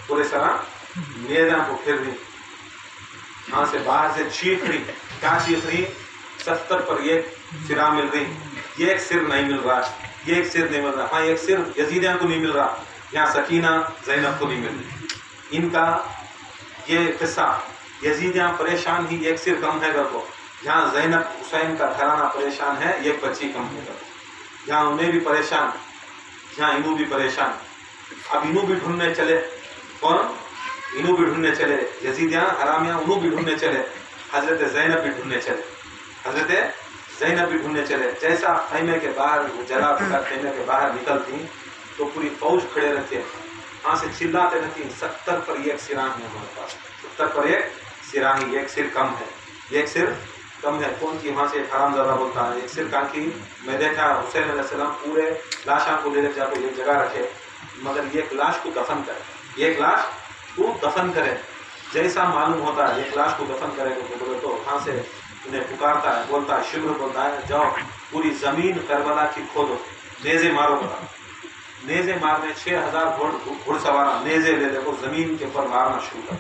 पूरे सरा नेज़न को फिर रही, यहाँ से बाहर से चीख रही। क्या चीख रही? 70 पर एक सिरा मिल रही, ये एक सिर नहीं मिल रहा, ये एक सिर नहीं मिल रहा। हाँ एक सिर यजीदिया को नहीं मिल रहा, यहाँ सकीना ज़ैनब को नहीं मिल रही। इनका ये किस्सा, यजीदिया परेशान ही, एक सिर कम है घर को। यहाँ ज़ैनब हुसैन का घराना परेशान है, एक बच्ची कम है घर। यहाँ उन्हें भी परेशान, यहाँ इनू भी परेशान। अब इनू भी ढूंढने चले, कौन? इनू भी ढूंढने चले, यजीदिया हरामिया उनू भी ढूंढने चले, हजरत ज़ैनब भी ढूंढने चले, हजरत ज़ैनब भी ढूंढने चले। जैसा खैमे के बाहर जला पिता खैमे के बाहर निकलती तो पूरी फौज खड़े रहते, वहाँ से चिल्लाते रहती, 70 पर एक सिरा है हमारे पास, 70 पर एक सिरा ही, एक सिर कम है, एक सिर कम है। कौन की? वहाँ से हरामज़ादा बोलता है, एक सिर का की मैं देखा हुसैन अलैहिस्सलाम पूरे लाशा को ले जाकर एक जगह रखे, मगर एक लाश को दफन करे, एक लाश को दफन करे। जैसा मालूम होता है एक लाश को दफन करेगा तो बोले, तो वहाँ से उन्हें पुकारता है, बोलता है, शिब्र बोलता है, जाओ पूरी ज़मीन करबला की खोदो, नेज़े मारो। बता नेज़े मारने 6000 घुड़सवारा नेज़े ले देखो ज़मीन के ऊपर मारना शुरू कर,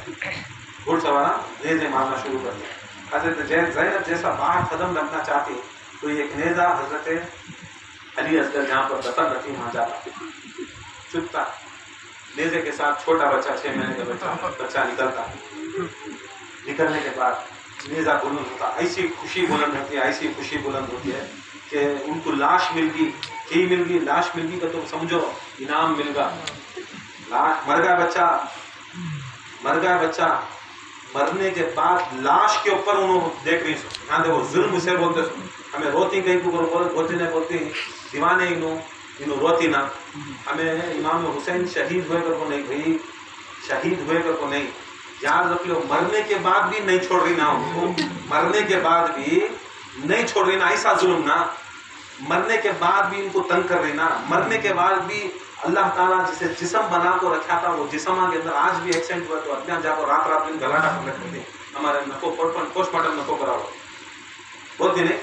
घुड़सवारा नेज़े मारना शुरू कर दिया। हजरत ज़ैनब जैसा बाहर कदम रखना चाहती तो एक नेज़ा हजरत अली असगर जहाँ पर दफन रखी वहाँ जाता, चुपता नेज़े के साथ छोटा बच्चा, 6 महीने का बच्चा निकलता। निकलने के बाद नेज़ा बुलंद होता, ऐसी खुशी बुलंद होती है, ऐसी खुशी बुलंद होती है कि उनको लाश मिल गई। क्या मिल गई? लाश मिल गई तो तुम समझो इनाम मिल गया। लाश मर गया बच्चा, मर गया बच्चा। मरने के बाद लाश के ऊपर उन्होंने देख रही, यहाँ देखो जुल्म से बोलते, हमें रोती कहीं को बोलते नहीं, बोलती दीवाने इन्हों रोती ना, हमें इमाम हुसैन शहीद हुए को नहीं भाई, शहीद हुए को नहीं, याद रख लो। मरने के बाद भी नहीं छोड़ रही ना उनको, मरने के बाद भी नहीं छोड़ रही ना, ऐसा जुल्म ना, मरने के बाद भी इनको तंग कर रही ना, मरने के बाद भी अल्लाह ताला जिसे जिस्म बना को रखा था वो जिस्म के अंदर आज भी एक्सीडेंट हुआ तो अज्ञान जाकर रात रात दिन गलाटा कर रखते हमारे नको पोस्टमार्टम नको कराओ, बोलते नहीं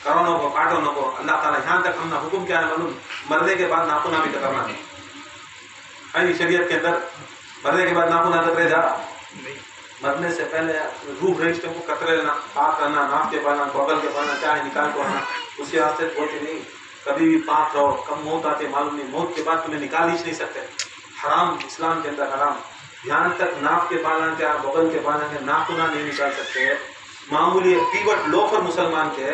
करो नको, काटो नको। अल्लाह ताला यहाँ तक हमने हुक्म क्या है मालूम? मरने के बाद नाखूना भी कतरना है शरीयत के अंदर, मरने के बाद नाखूना कतरे जा, मरने से पहले रूह रजिस्टर को कतरे लेना, पाक करना, नाक के पाना, गॉगल के पाना, क्या है निकाल को आना, उसी रास्ते बोलते नहीं कभी भी पाक रहो। कम मौत आते मालूम नहीं, मौत के बाद तुम्हें निकाल ही नहीं सकते, हराम इस्लाम के अंदर हराम। यहाँ तक नाक के पाना क्या, बगल के पाना के नाखूना नहीं निकाल सकते। मामूली पीवट लोफर मुसलमान के,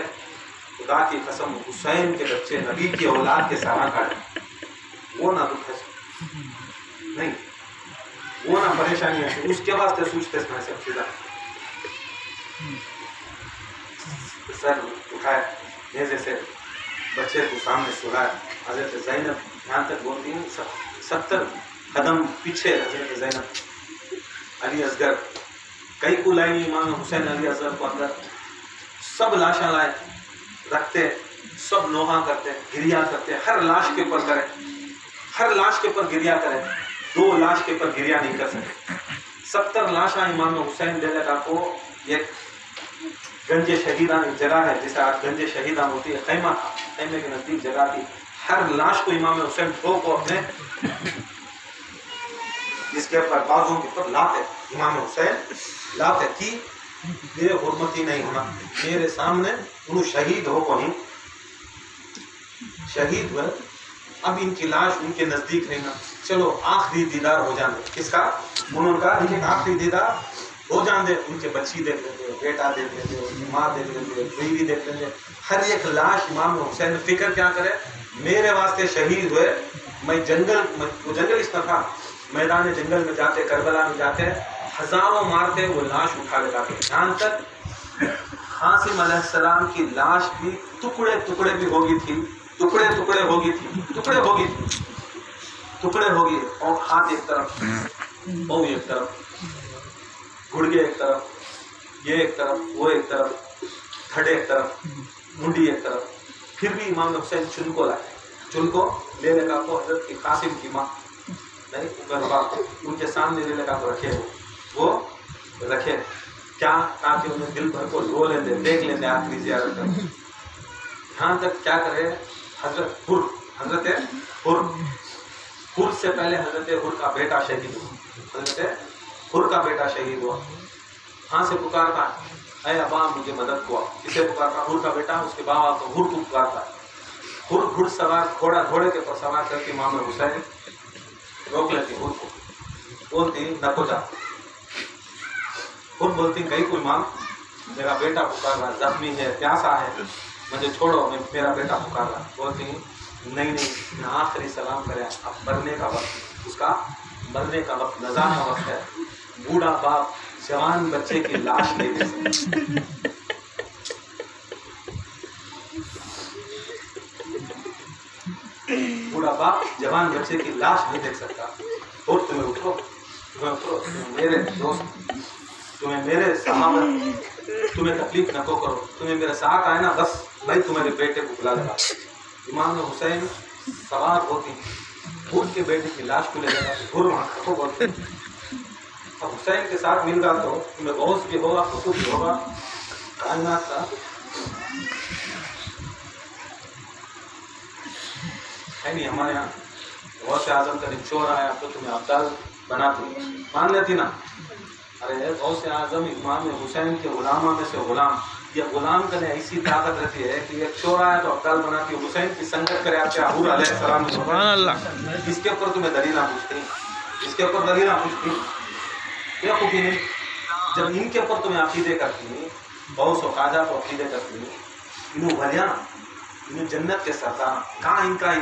खुदा की कसम हुसैन के बच्चे नबी की औलाद के सारा काटे, वो ना दुख है नहीं, वो ना परेशानी है, उसके वास्ते सोचते सब चीज़ा। सर उठाए नेज़े से बच्चे को सामने सुलाया, हजरत ज़ैनब यहाँ तक बोलती हैं 70 कदम पीछे हजरत ज़ैनब अली असगर कई को लाई इमाम हुसैन अली असगर को अंदर, सब लाशा लाए रखते, सब लोहा करते, गिरिया करते, हर लाश के ऊपर करें, हर लाश के ऊपर गिरिया करें, 2 लाश के ऊपर गिरिया नहीं कर सकते। 70 लाशा इमाम हुसैन देने का को एक गंजे शहीदा जगह है, जैसे आज गंजे शहीदा होती है, खैमा खैमे के नजदीक जगह थी, हर लाश को इमाम हुसैन ठो को अपने जिसके ऊपर बाजू के ऊपर लाते, इमाम हुसैन लाते कि मेरे हुर्मती नहीं होना, मेरे सामने उन्होंने शहीद हो को नहीं, शहीद हुए, अब इनकी लाश उनके नजदीक रहना, चलो आखिरी दीदार हो जाने, किसका? उनका आखिरी दीदार हो जाने, उनके बच्ची देख लेंगे, बेटा देख लेंगे, उनकी माँ देख लेंगे, बीवी देख लेंगे, हर एक लाश इमाम हुसैन फिक्र क्या करे, मेरे वास्ते शहीद हुए, मैं जंगल, वो जंगल इस तरह था, मैदान जंगल में जाते, करबला में जाते, हजारों मारते, वो लाश उठा ले जाते, यहाँ तक कासिम अलैहिस्सलाम की लाश भी टुकड़े टुकड़े भी होगी थी, टुकड़े टुकड़े होगी थी, टुकड़े होगी, टुकड़े होगी, और हाथ एक तरफ, पाँव एक तरफ, गुड़गे एक तरफ, ये एक तरफ, वो एक तरफ, धड़े एक तरफ, मुंडी एक तरफ, फिर भी इमाम हुसैन चुन को लाए, चुन को ले लगा को हजरत की कासिम की माँ नहीं उनके सामने ले लगा को रखे, वो रखे क्या, ताकि उन्हें दिल भर को रो लेते, देख लेते आखिरी ज़ियारत में। यहाँ तक क्या करे, हजरत हुर से पहले हजरत हुर का बेटा शहीद हुआ, हजरत हुर का बेटा शहीद हुआ। हाँ से पुकारता, अरे अब्बा मुझे मदद को, किसे पुकारता, हुर का बेटा, उसके बाबा को हुर को पुकारता। हुर घुड़ सवार घोड़े के पर सवार करके इमाम हुसैन रोक लेती हुर को, बोलती नको जा। हुर बोलती कहीं कोई इमाम, मेरा बेटा पुकार रहा, जख्मी है, प्यासा है, मुझे छोड़ो, मेरा बेटा पुकार रहा। बोलती नहीं मैं आखिरी सलाम करे, अब मरने का वक्त, उसका मरने का वक्त, नज़ा का वक्त है। बूढ़ा बाप जवान बच्चे की लाश ले दे सकता, बूढ़ा बाप जवान बच्चे की लाश नहीं देख सकता। और तुम्हें उठो, तुम्हें मेरे दोस्त, तुम्हें मेरे सहाबत, तुम्हें तकलीफ न को करो, तुम्हें मेरे साथ आए ना, बस भाई तुम्हारे बेटे को बुला लगा। इमाम हुसैन सवार होती, हुर के बेटे की लाश को ले लगा, हुर वहाँ खो बोलते। अब हुसैन के साथ मिल रहा तो तुम्हें गौस भी होगा, कुतुब भी होगा, कायनात का है नहीं। हमारे यहाँ गौस आजम का चोर आया तो तुम्हें अब्दाल बनाती, मान लेती ना। अरे गौस आजम इमाम हुसैन के गुलामा में से गुलाम, ये गुलाम करने ऐसी ताकत रहती है कि एक चोर आया तो अब्दाल बनाती, हुसैन की संगत करे आपके हुर अलैहिस्सलाम, सुभान अल्लाह। इसके ऊपर तुम्हें दलीला पूछती, इसके ऊपर दलीला पूछती, बेवकूफ़ी नहीं। जब इनके ऊपर तुम्हें अकीदे करती, गौस और ख्वाजा को अकीदे करती, इन्हों भलिया, इन्हों जन्नत के सरदार, कहाँ इनका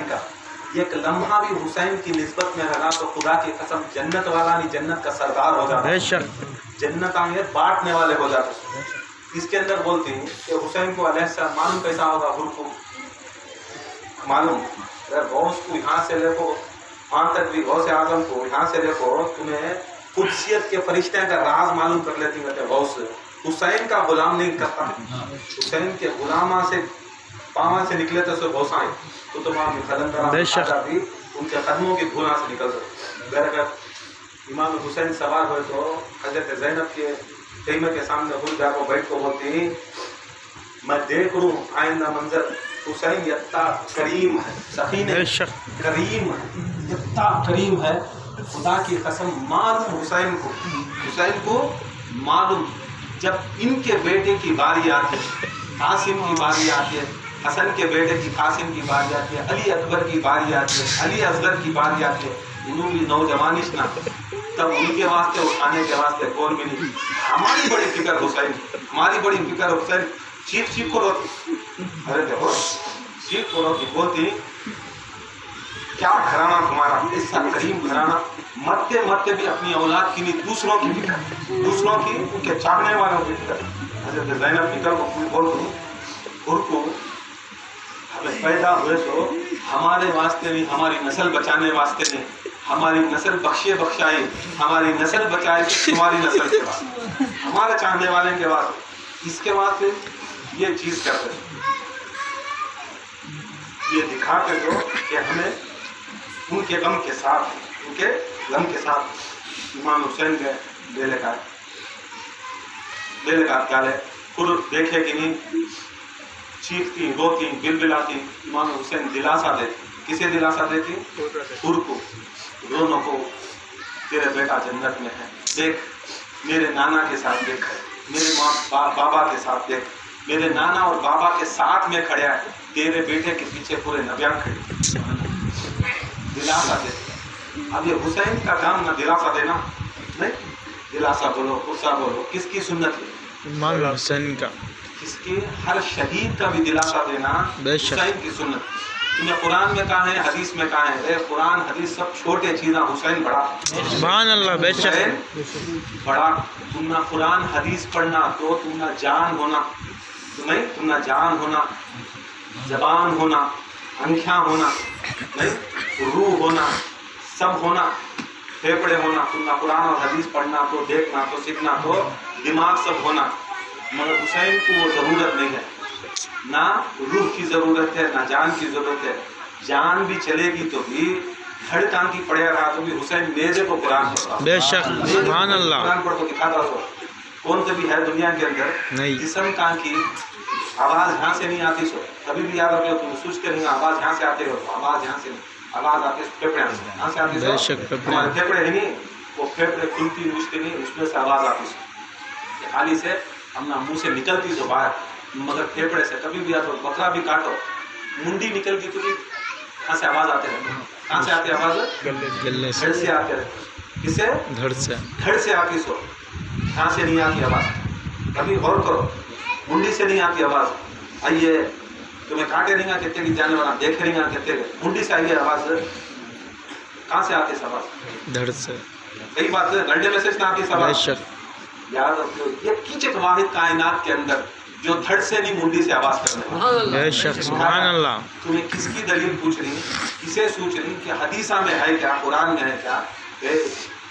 एक लम्हा भी हुसैन की निस्बत में रहा तो खुदा की कसम जन्नत वाला नहीं, जन्नत का सरदार हो जाता, जन्नत आगे बांटने वाले हो जाते। इसके अंदर बोलती कि हुसैन को अलैहिस्सलाम मालूम कैसा होगा, हुर को मालूम, अगर गौस को यहाँ से लेको वहाँ तक भी, गौस आजम को यहाँ से लेको, तुम्हें कुदसियत के फरिश्ते का राज मालूम कर लेती है। गौस हुसैन का गुलाम नहीं करता, हुसैन के गुलामा से पामा से निकले तो सो गौस आए तो तुम्हारा खलंदरा भी उनके कदमों की धूला से निकल सकते। इमाम हुसैन सवार हुए तो हजरत ज़ैनब के खेमे के सामने हुर जाको बैठ को बोलती, मैं देख लूँ आइंदा मंजर, हुसैन इतना करीम है, सखीन करीम है, इतना करीम है, खुदा की कसम मालूम हुसैन को मालूम, जब इनके बेटे की बारी आती है, कासिम की बारी आती है, हसन के बेटे की कासिम की बारी आती है, अली अकबर की बारी आती है, अली असगर की बारी आती है, उन्होंने नौजवानिश ना, तब उनके वास्ते उठाने के वास्ते कौन भी नहीं। हमारी बड़ी फिक्र हुसैन, हमारी बड़ी फिक्र हुसैन, चीख को रोती, अरे देखो चीख को रोती, बोलती क्या घराना तुम्हारा, ऐसा करीम घराना, मरते भी अपनी औलाद की नहीं, दूसरों की फिक्र, दूसरों की, उनके चाहने वालों की फिक्र। हजरत ज़ैनब फिक्र को बोलती, उनको हमें पैदा हुए तो हमारे वास्ते नहीं, हमारी नस्ल बचाने वास्ते नहीं, हमारी नस्ल बख्शाई, हमारी नस्ल बचाए तुम्हारी नस्ल के वास्ते, हमारे चाहने वाले के वास्ते, इसके वास्ते ये चीज़ करते, ये दिखाते दो कि हमें उनके गम के साथ इमाम हुसैन के बेले का क्या ले, खुद देखे कि नहीं, चीखती रोती बिलबिलाती, इमाम हुसैन दिलासा देती, किसे दिलासा देती, खुद को, दोनों को, तेरे बेटा जन्नत में है, देख मेरे नाना के साथ देख, मेरे बाबा के साथ देख, मेरे नाना और बाबा के साथ में खड़ा है, तेरे बेटे के पीछे पूरे नबियाँ खड़े, दिलासा देते। अब ये हुसैन का काम ना दिलासा देना, नहीं, दिलासा बोलो, गुस्सा बोलो, किसकी सुन्नत है, इमाम हुसैन का, किसकी, हर शहीद का भी दिलासा देना हुसैन की सुन्नत। तुम्हें कुरान में कहा है, हदीस में कहा है, कुरान हदीस सब छोटे चीज़ें, हुसैन बड़ा, सुभान अल्लाह, बेशक बड़ा। तुम ना कुरान हदीस पढ़ना तो तुम ना जान होना, नहीं, तुम ना जान होना, जबान होना, आँखें होना, नहीं, रूह होना, सब होना, फेफड़े होना, तुम ना कुरान और हदीस पढ़ना तो, देखना तो, सीखना तो, दिमाग सब होना, मगर हुसैन को वो ज़रूरत नहीं है। ना रूह की ज़रूरत है, ना जान की ज़रूरत है। जान भी चलेगी तो भी धड़कन की पड़ेगा रहा तो भी हुसैन मेजे को कुरान पढ़ता, बेशक सुभान अल्लाह। कुरान पढ़ को दिखाता हो। कौन सा भी है दुनिया के अंदर नहीं। जिस्म का की आवाज़ यहाँ से नहीं आती, सो कभी भी याद रखो, तुम सोचते नहीं आवाज़ यहाँ से आते हो, आवाज़ यहाँ से नहीं, आवाज़ आती है फेफड़े से, यहाँ से आती बेशक है हमारे फेफड़े है नहीं, वो फेफड़े खुलती उठती नहीं, उसमें से आवाज़ आती है। खाली से हम ना मुँह से निकलती जो बाहर, मगर फेफड़े से कभी भी आते, बकरा भी काटो मुंडी निकलती तो भी यहाँ से आवाज़ आते रहती है। कहाँ से आती आवाज़? गले से, धड़ से आते रहते। किससे? धड़ से आती, सो यहाँ से नहीं आती आवाज़। कभी गौर करो, मुंडी से नहीं आती आवाज़। आइए तुम्हें काटे नहीं कहते कि जाने वाला देखे नहीं कहते, मुंडी से आइए आवाज़। कहाँ से आती आवाज़? धड़ से। कई बात है, गड्ढे में से ना आती आवाज़। बेशक याद रखो, ये कीचक वाहिद कायनात के अंदर जो धड़ से नहीं मुंडी से आवाज़ करने वाला। बेशक सुभान अल्लाह। तुम्हें किसकी दलील पूछ रही, किसे सोच रही कि हदीसा में है क्या, कुरान में है क्या?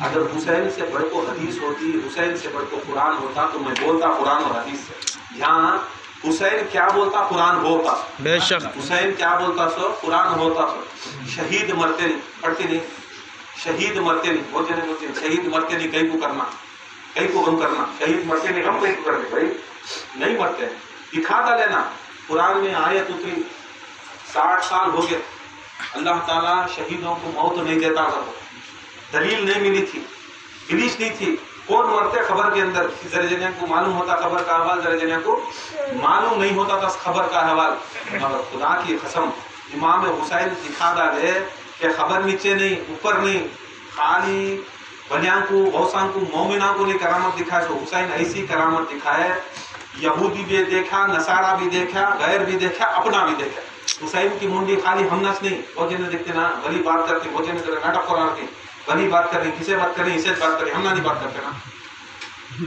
अगर हुसैन से बढ़ को हदीस होती, हुसैन से बढ़ को कुरान होता तो मैं बोलता कुरान और हदीस से। यहाँ हुसैन क्या बोलता, कुरान होता। बेशक हुसैन क्या बोलता, सो कुरान होता। सो शहीद मरते नहीं, पढ़ते नहीं, शहीद मरते नहीं, बोलते नहीं, बोलते नहीं, शहीद मरते नहीं, कहीं को करना, कहीं को गम करना, शहीद मरते नहीं, हम कहीं को करते भाई नहीं मरते। दिखा था लेना, कुरान में आयत उतरी, 60 साल हो गए, अल्लाह ताला शहीदों को मौत नहीं देता था, दलील नहीं मिली थी, गिलीश नहीं थी, कौन मरते खबर के अंदर, जरे जने को मालूम होता खबर का हवाल, जरे जने को मालूम नहीं होता था खबर का हवाल। मगर खुदा की कसम इमाम हुसैन दिखा डाले कि खबर नीचे नहीं ऊपर नहीं, खाली बनियां को गौसां को मोमिना को नहीं करामत दिखाए। तो हुसैन ऐसी करामत दिखाए, यहूदी भी देखा, नसारा भी देखा, गैर भी देखा, अपना भी देखा। हुसैन की मुंडी खाली हमनस नहीं, वो जिन्हें देखते ना भली बात करते, वो जिन्हें नाटक कुरान की भली बात कर रही, किसे बात कर रही, इसे बात कर रही, हमना नहीं बात करते ना,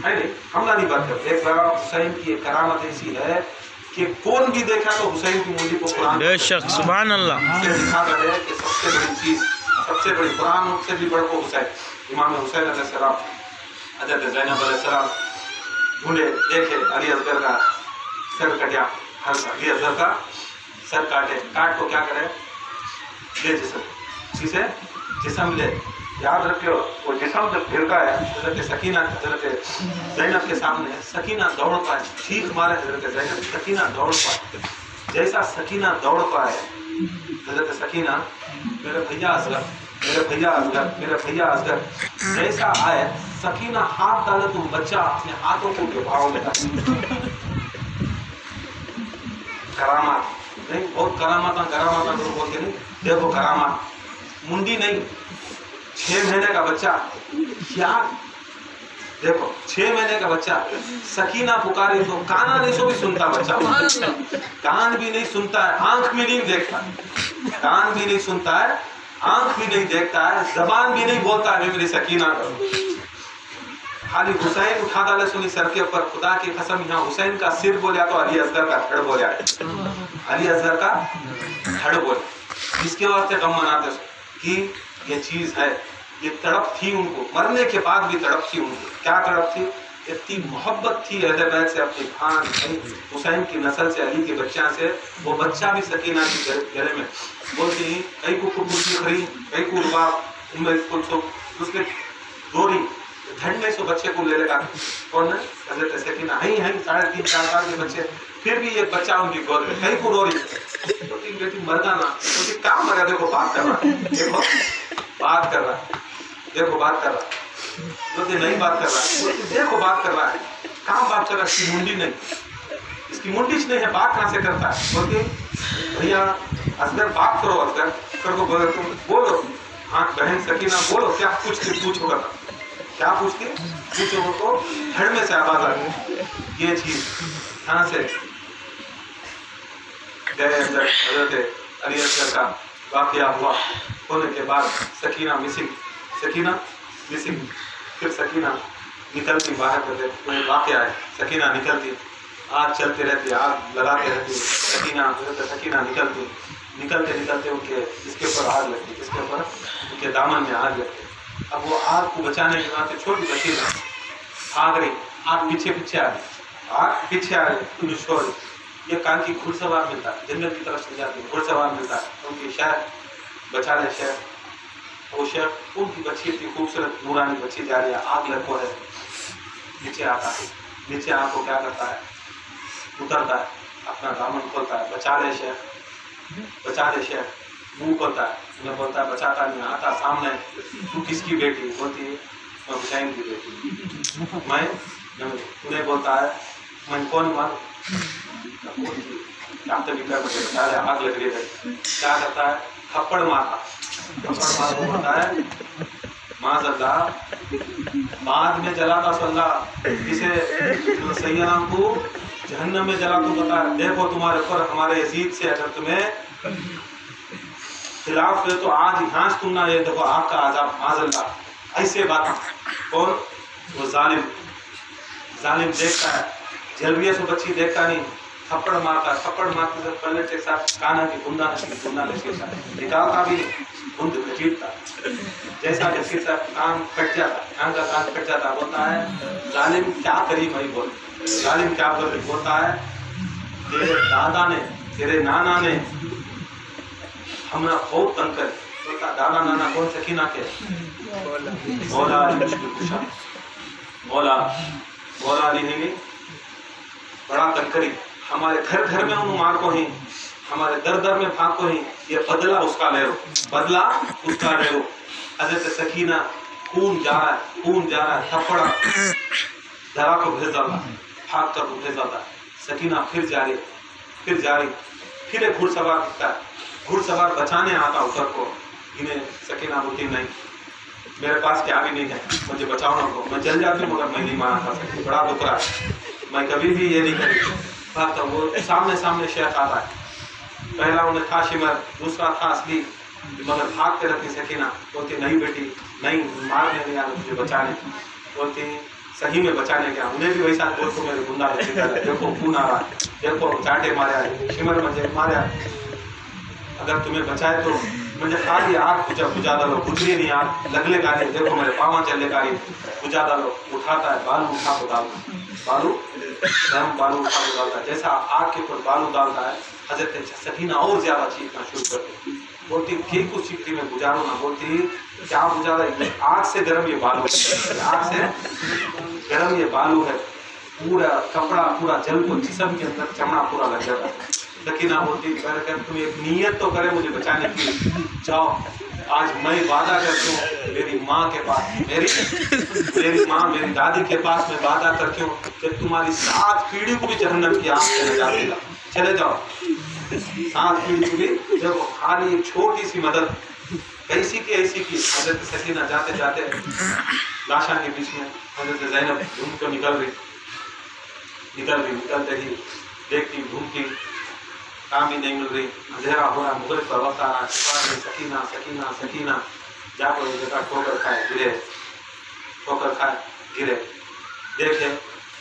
है नहीं, हमना नहीं बात करते। एक बार हुसैन की एक करामत ऐसी है कि कौन भी देखा तो हुसैन की मुंडी को कुरान बेशक सुभान अल्लाह। से दिखा गया कि सबसे बड़ी चीज, सबसे बड़ी कुरान से भी बड़ को हुसैन, इमाम हुसैन अलैहिस्सलाम, हज़रत ज़ैनब अलैहिस्सलाम ढूंढे, देखे अली असगर का सर कटा, अली असगर का सर काटे, काट को क्या करे, ले जिस्म, किसे जिस्म ले। याद रखियो वो जिस्म जब गिरता है, हज़रत सकीना, हज़रत ज़ैनब के सामने सकीना दौड़ पाए, चीख मारे हज़रत ज़ैनब, सकीना दौड़ पाए। जैसा सकीना दौड़ पाए, हज़रत सकीना, मेरे भैया असगर, मेरे भैया असगर, मेरे भैया असगर, जैसा आए सकीना हाथ डाले तो बच्चा अपने हाथों को भाव में डाले। करामात नहीं, बहुत करामात लोग बोलते नहीं, देखो करामात, मुंडी नहीं, 6 महीने का बच्चा, क्या देखो 6 महीने का बच्चा, सकीना पुकारी तो काना नहीं सो भी सुनता बच्चा, कान भी नहीं सुनता है, आंख भी नहीं देखता, कान भी नहीं सुनता है, आंख भी नहीं देखता है, जबान भी नहीं बोलता है मेरी सकीना का। खाली हुसैन उठा डाले सुनी सर के ऊपर, खुदा की कसम यहाँ हुसैन का सिर बोलिया तो अली असगर का धड़ बोलिया, अली असगर का धड़ बोले। इसके वास्ते कम मनाते कि ये चीज है, ये तड़प थी उनको, मरने के बाद भी तड़प थी उनको। क्या तड़प थी? इतनी मोहब्बत थी अहले बैत से, अपनी खान हुसैन की नस्ल से, अली के बच्चा से। वो बच्चा भी सकीना के गले में बोलती, कई को कुर्सी खरी, कई को रुबाब, उसके डोरी धड़ने से बच्चे को ले लेगा। कौन है? हज़रत सकीना, है 3.5-4 साल के बच्चे, फिर भी एक बच्चा उनकी गोद में, कहीं को रोरी, तो बेटी मरना ना, तो काम मरा, देखो बात कर रहा है, देखो बात कर रहा है, देखो बात कर रहा है, तो नहीं बात कर रहा है, देखो बात कर रहा है, काम बात कर रहा है, इसकी मुंडी नहीं, इसकी मुंडी नहीं है, बात कहाँ से करता है? बोलते भैया असगर बात करो, असगर को बोलो, हाँ बहन सकीना बोलो, क्या पूछो करना, क्या पूछती, पूछो को धड़ में से आवाज आ गई, ये चीज यहाँ से गए अंदर। हज़रत अली असगर का वाक़या हुआ होने के बाद सकीना मिसिंग, फिर सकीना निकलती बाहर करते, कोई वाक़या है, सकीना निकलती, आग चलती रहती, आग लगाते रहती, सकीना निकलते उनके इसके ऊपर आग लगती, इसके ऊपर उनके दामन में आग लगती। अब वो आग को बचाने के बाद छोटी बच्ची भाग रही, आग पीछे आ रही, आग पीछे आ रही, छोड़ ये कहा कि घुड़सवार मिलता है, जन्नत की तरफ से जाती है, घुड़सवार मिलता है। उनकी शहर बचा रहे शहर, वो शहर उनकी बच्ची इतनी खूबसूरत नूरानी बच्ची जा रही है, आग लड़को है, नीचे आता है, नीचे आको क्या करता है, उतरता है, अपना दामन खोलता है, बचा रहे शहर, मुंह खोलता है, उन्हें बोलता है बचाता नहीं, आता सामने, तू किसकी बेटी? बोलती है मैं हुसैन की बेटी। मैं उन्हें बोलता है मैं कौन मानूं? आग लग रही है, क्या करता है, थप्पड़ मार बोलता है माज़अल्लाह, बाद में जलाता सल्ला, जिसे सैयदा को जहन्नम में जला तो बता, देखो तुम्हारे ऊपर हमारे यजीद से अगर तुम्हें खिलाफ है तो आज यहाँ तुम ना, ये देखो आपका आजाब माज़अल्लाह। ऐसे बात कौन? वो जालिम देखता है, जलविया से बच्ची देखता नहीं, थप्पड़ मारता, थप्पड़ मारते से पहले के साथ काना की गुंडा निकालता भी बुंद घसीटता, जैसा घसीट सा कान फट जाता, कान का कान फट जाता, बोलता है जालिम क्या करी मई बोल, जालिम क्या बोलता है, तेरे दादा ने, तेरे नाना ने हमरा बहुत तंग करे। बोलता दादा नाना कौन? सकीना के मौला अली है, बड़ा तंग करी, हमारे घर घर में उन मार को ही, हमारे दर दर में फाक को ही, ये बदला उसका ले लो, बदला उसका ले लो। हजरत सकीना खून जा रहा है, थप्पड़ा दरा को भेज डाला, भाग कर भेज डाला, सकीना फिर जा रही, फिर एक घुड़सवार दिखता है, घुड़सवार बचाने आता उतर को, इन्हें सकीना बोलती नहीं मेरे पास क्या भी नहीं है, मुझे बचाओ ना को, मैं जल जाती हूँ मगर मैं नहीं मारा था सकती, बड़ा दुख रहा है, मैं कभी भी ये नहीं करी। भागता वो सामने शेख आता है, पहला उन्हें था शिमर, दूसरा था असली, मगर भाग के रखी सकीना, बोलती नहीं बेटी नहीं, मारने नहीं आया मुझे बचाने, बोलती सही में बचाने गया, उन्हें भी वैसा देखो मेरे गुंडा देखो खून आ रहा है, देखो चाटे मारे, शिमर मुझे मारे, अगर तुम्हें बचाए तो मुझे खाली आग बुझा डालो, कुछ भी नहीं आग लगले गाड़ी, देखो मेरे पाँव चलने गाड़ी, बुझा डालो, उठाता है बालू उठा को डालता, बालू उठा को डालता है, जैसा आग के ऊपर बालू डालता है, हजरत सकीना और ज्यादा चीखना शुरू करती, बोलती कि कुछ चीखती में गुजारो ना, बोलती क्या बुझा रहा है, आग से गर्म ये बालू है, आग से गर्म ये बालू है, पूरा कपड़ा पूरा जल को जिस्म के अंदर चमड़ा पूरा लग जाता है। सकीना बोलती तुम एक नीयत तो करे मुझे बचाने की, जाओ आज मैं वादा करती हूँ मेरी माँ के पास, मेरी माँ मेरी दादी के पास मैं वादा करती हूँ कि तुम्हारी 7 पीढ़ी को भी जहन्नम की आग से नजा देगा, चले जाओ 7 पीढ़ी को भी। देखो खाली एक छोटी सी मदद कैसी की ऐसी की, हजरत सकीना जाते जाते लाशा के बीच में हजरत ज़ैनब ढूंढ कर निकलते ही देखती ढूंढती, काम भी नहीं मिल रही, अंधेरा हो रहा, मुगल पर वक्त आ रहा है, सकीना जाकर एक जगह ठोकर खाए गिरे, देखे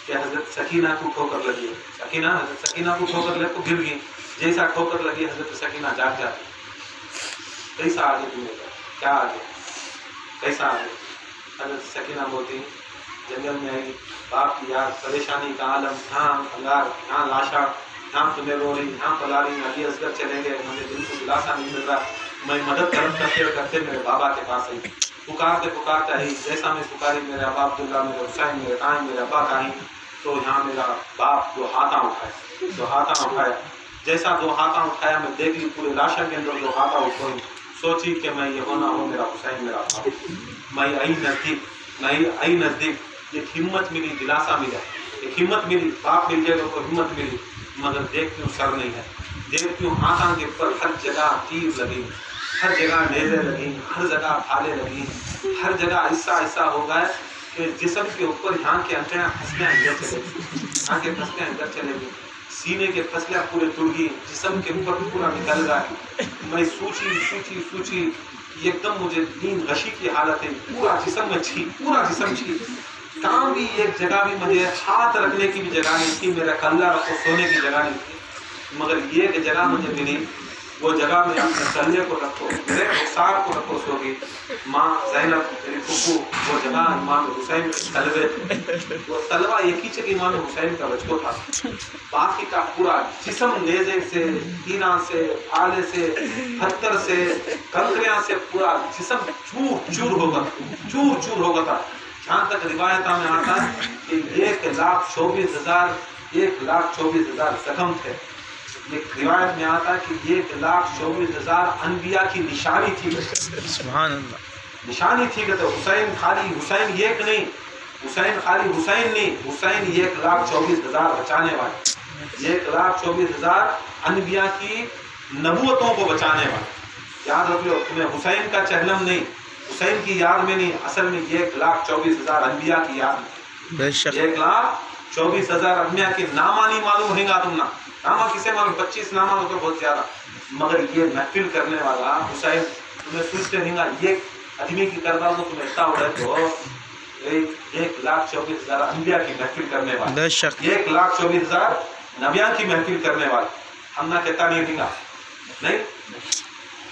कि हजरत सकीना को ठोकर लगी है, हजरत सकीना को ठोकर लगे तो गिर गई, जैसा ठोकर लगी हजरत सकीना जाग जाती, कैसा आगे तुम्हें क्या आगे कैसा आगे, हजरत सकीना बोलती जंगल में आई, बाप की याद, परेशानी का आलम, यहाँ अंगार, यहाँ लाशा, यहाँ तुम्हें रो रही, यहाँ पला रही, अली असगर चलेंगे, मुझे दिल को दिलासा नहीं मिल रहा, मैं मदद करते मेरे बाबा के पास आई, पुकारते आई, जैसा मैं पुकारी मेरे अब्बा अब्दुल्ला, मेरे हुसैन, मेरे टाइम, मेरे अब्बा का ही, तो यहाँ मेरा बाप 2 हाथा उठाया, जैसा 2 हाथा उठाया मैं देख ली पूरे लाशा के अंदर 2 हाथा उठोई, सोची कि मैं ये होना हो मेरा हुसैन मेरा बाप, मैं आई नज़दीक, एक हिम्मत मिली, दिलासा मिला, एक हिम्मत मिली, बाप मिल जाएगा तो हिम्मत मिली, मगर देखती हूँ सर नहीं है, देखती हूँ हाथों के ऊपर हर जगह तीर लगी, हर जगह नेज़े लगी, हर जगह भाले लगी, हर जगह ऐसा हो गया कि जिस्म के ऊपर यहाँ के फसलियाँ अंदर चलेगी, सीने के फसलियाँ पूरे टूट गई, जिस्म के ऊपर पूरा निकल रहा है, मैं सूची एकदम मुझे नींद गशी की हालत है, पूरा जिस्म छी, काम भी एक जगह भी मुझे हाथ रखने की भी जगह नहीं थी, मेरा कल्ला रखो सोने की जगह नहीं थी, मगर ये जगह मुझे मिली وہ جگہ میں اپنے تلے کو رکھو، میرے رخسار کو رکھو سوگی۔ ماں زینب میری پھپھو وہ جگہ امام حسین کے تلوے تھے، وہ تلوہ ایک ہی چکی امام حسین کا بچکو تھا، باقی کا پورا جسم نیزے سے، کینا سے، آلے سے، پتھر سے، کنکریاں سے پورا جسم چور چور ہوگا، چور چور ہوگا تھا۔ جہاں تک روایتہ میں آتا ہے کہ 1,24,000 زخم تھے۔ ایک روایت میں آتا ہے کہ 1,24,000 انبیاء کی نشانی تھی، سبحان اللہ، نشانی تھی کہ تو حسین خالی حسین ایک نہیں، حسین خالی حسین نہیں، حسین 1,24,000 بچانے والے، 1,24,000 انبیاء کی نبوتوں کو بچانے والے۔ یاد رکھ لو، تمہیں حسین کا چہلم نہیں، حسین کی یاد میں نہیں، اصل میں 1,24,000 انبیاء کی یاد میں، بے شک 1,24,000 انبیاء کے نامہ نہیں معلوم رہیں گا تم نا، نامہ کسے معلوم، 25 نامہ ہوتا بہت زیادہ، مگر یہ محفل کرنے والا حسین تمہیں سوچتے رہیں گا یہ آدمی کی کردار تو تمہیں اتنا اڑے تو 1,24,000 انبیاء کی محفل کرنے والا، بے شک 1,24,000 نبیان کی محفل کرنے والا، ہم نہ کہتا نہیں رہیں گا نہیں۔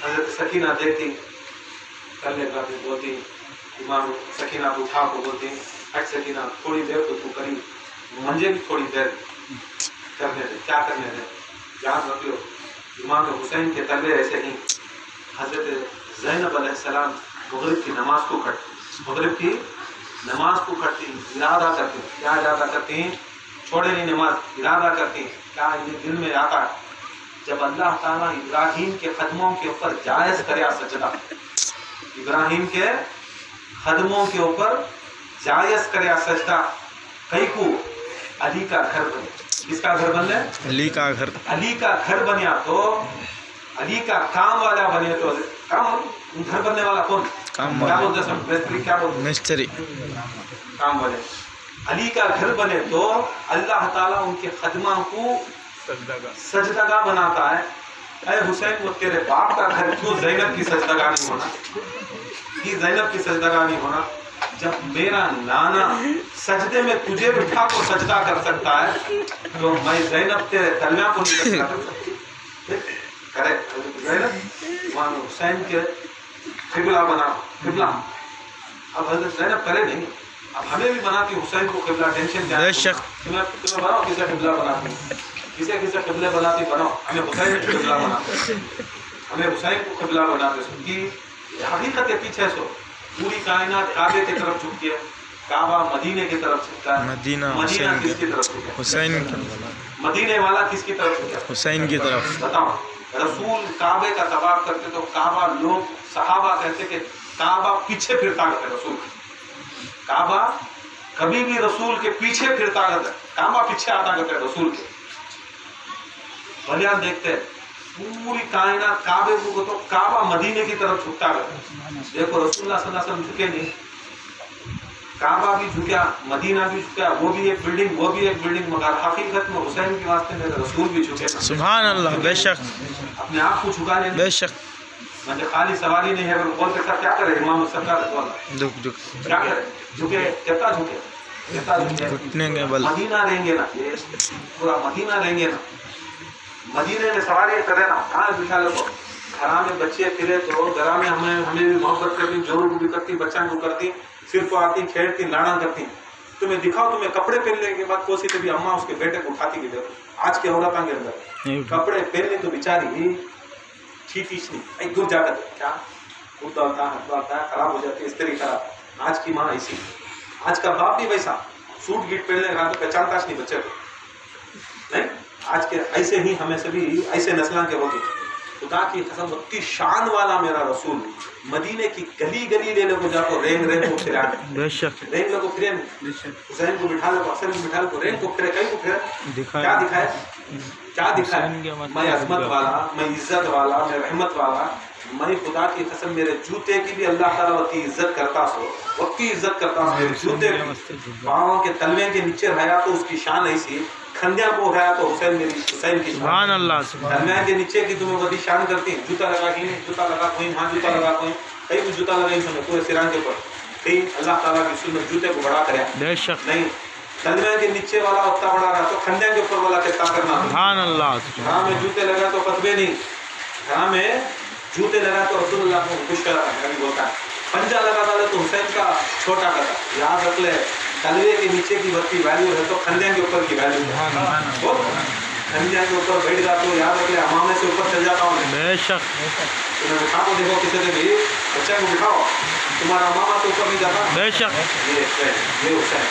حضرت سکینہ دیکھتی کلے کا بھی بولتی، امام سکینہ اٹھا کو بولتی، ہٹ سکینہ تھوڑی دیر تو کری، منجے بھی تھوڑی دیر کرنے دے، کیا کرنے دے، یاد رکھ لو امام حسین کے تلوے ایسے ہی۔ حضرت زینب علیہ السلام مغرب کی نماز کو کھڑتی، ارادہ کرتی، کیا ارادہ کرتی، چھوڑے نہیں نماز، ارادہ کرتی، کیا یہ دل میں آتا ہے جب اللہ تعالیٰ ابراہیم کے قدموں کے اوپر جائز کریا سجدہ، ابراہیم کے قدموں کے اوپر جائز کریا سجدہ، کئی کو علی کا گھر بنے، کس کا گھر بنے، علی کا گھر، علی کا گھر بنیا تو علی کا کام والا بنے تو کام گھر بننے والا کون، کام کیا والا، بولتے ہیں مستری، کیا بولتے ہیں مستری، کام والے، علی کا گھر بنے تو اللہ تعالیٰ ان کے خدمہ کو سجدگاہ بناتا ہے۔ اے حسین وہ تیرے باپ کا گھر، کیوں زینب کی سجدگاہ نہیں ہونا، کی زینب کی سجدگاہ نہیں ہونا، جب میرا نانا سجدے میں تجھے بٹھا کو سجدہ کر سکتا ہے تو میں زینب تیرے تلویاں کو نہیں سجدہ کر سکتی، کرے زینب امام حسین کے قبلہ بنا، قبلہ اب حضرت زینب کرے نہیں، اب ہمیں بھی بناتی حسین کو قبلہ، ٹینشن کیا ہے، بے شک تمہیں بناؤ کسے قبلہ بناتی، کسے قبلہ بناتی بناؤ، ہمیں حسین کو قبلہ بناتے، ہمیں حسین کو قبلہ بناتے، سن کی حقیقت کے پیچھے سو پوری کائنات کعبے کی طرف جھکتی ہے، کعبہ مدینے کی طرف جھکتا ہے، مدینہ مدینہ حسین کس کی طرف جھکتا ہے، حسین کی، مدینے والا کس کی طرف جھکتا ہے، حسین کی طرف، بتاؤ رسول کعبے کا طواف کرتے تو کعبہ لوگ صحابہ کہتے کہ کعبہ پیچھے پھرتا کرتے، رسول کعبہ کبھی بھی رسول کے پیچھے پھرتا کرتے، کعبہ پیچھے آتا کرتے رسول کے، بلیان دیکھتے پوری کائنات کعبے کو تو کعبہ مدینے کی طرف جھکتا کرتا، دیکھو رسول اللہ صلی اللہ علیہ وسلم جھکے نہیں، کعبہ بھی جھکیا، مدینہ بھی جھکیا، وہ بھی ایک بلڈنگ، وہ بھی ایک بلڈنگ، مگر حقیقت میں حسین کے واسطے میرے رسول بھی جھکے، سبحان اللہ، بے شک اپنے آپ کو جھکا لینے، بے شک، مجھے خالی سواری نہیں ہے، اگر بولتے تھا کیا کرے امام سرکار دکھ دکھ کیا کرے، جھکے کہتا جھکے، کہتا جھکے، گھٹنے کے بل، مدینہ رہیں گے نا، یہ پورا مدینہ رہیں گے نا، مدینے میں سواری کرے نا، کہاں بٹھا لو، گھراں میں بچے پھرے تو گھراں میں ہمیں بھی محبت کرتی، جوروں کو بھی کرتی، بچوں کو کرتی، صرف آتی کھیلتی لاڑا کرتی، تمہیں دکھاؤ، تمہیں کپڑے پہننے کے بعد کوسی کبھی اماں اس کے بیٹے کو اٹھاتی کی دیکھو، آج کے عورتوں کے اندر کپڑے پہننے تو بیچاری ٹھیک نہیں، ایک دور جا کر کیا خود ڈالتا ہے، خراب ہو جاتی ہے، استری خراب، آج کی ماں ایسی، آج کا باپ بھی ویسا، سوٹ گیٹ پہننے کا تو پہچانتا نہیں بچے کو، نہیں آج کے ایسے ہی ہمیں سے بھی ایسے نسلوں کے ہوتے، خدا کی قسم اتنی شان والا میرا رسول، مدینے کی گلی گلی لے لے کو جا کو رینگ رینگ کو پھرا، بے شک رینگ لے کو پھرے، حسین کو بٹھا لے کو، حسین کو بٹھا لے کو، رینگ کو پھرے، کہیں کو پھرے، کیا دکھائے، کیا دکھائے، میں عظمت والا، میں عزت والا، میں رحمت والا، میں خدا کی قسم میرے جوتے کی بھی اللہ تعالیٰ وقتی عزت کرتا سو، وقتی عزت کرتا سو، میرے جوتے کی پاؤں کے تلوے کے نیچے رہا تو اس کی شان ایسی، کھندیاں کو ہے تو حسین میری حسین کی سبحان اللہ، سبحان درمیان کے نیچے کی تمہیں بڑی شان کرتی ہیں، جوتا لگا کی نہیں، جوتا لگا کوئی، ہاں جوتا لگا کوئی، کہیں بھی جوتا لگا نہیں، پورے سران کے اوپر، کہیں اللہ تعالیٰ کی سنت جوتے کو بڑا کرے، بے شک، نہیں درمیان کے نیچے والا اتنا بڑا رہا تو کھندیاں کے اوپر والا کتنا کرنا، سبحان اللہ، ہاں میں جوتے لگا تو فتوے نہیں، حرام میں جوتے لگا تو رسول اللہ کو خوش کرا تھا، نبی بولتا ہے پنجا لگا تھا تو حسین کا چھوٹا کرتا. یاد رکھ لے کلوے کے نیچے کی بتی ویلیو ہے تو کھنجے کے اوپر کی ویلیو ہے. کھنجے کے اوپر بیٹھ گیا تو یاد رکھ لے امامے سے اوپر چل جاتا ہوں. بے شک بٹھا کو دیکھو کسی نے بھی بچے کو بٹھاؤ تمہارا امامہ سے اوپر نہیں جاتا. بے شک یہ حسین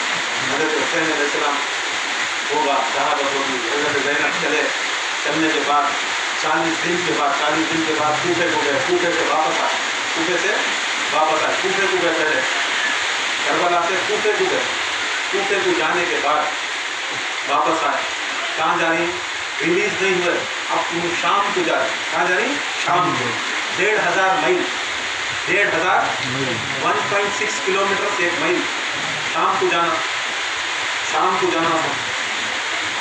حضرت حسین علیہ السلام ہوگا شہادت ہوگی. حضرت زینب چلنے کے بعد 40 دن کے بعد کوفے کو گئے. کوفے سے واپس آئے. کوفے کو گئے پہلے کربلا سے کوفے کو گئے. کوفے کو جانے کے بعد واپس آئے. کہاں جا رہی ریلیز نہیں ہوئے. اب تم شام کو جا رہی. کہاں جا رہی شام کو. 1,500 میل 1.6 کلومیٹر 1 میل شام کو جانا تھا.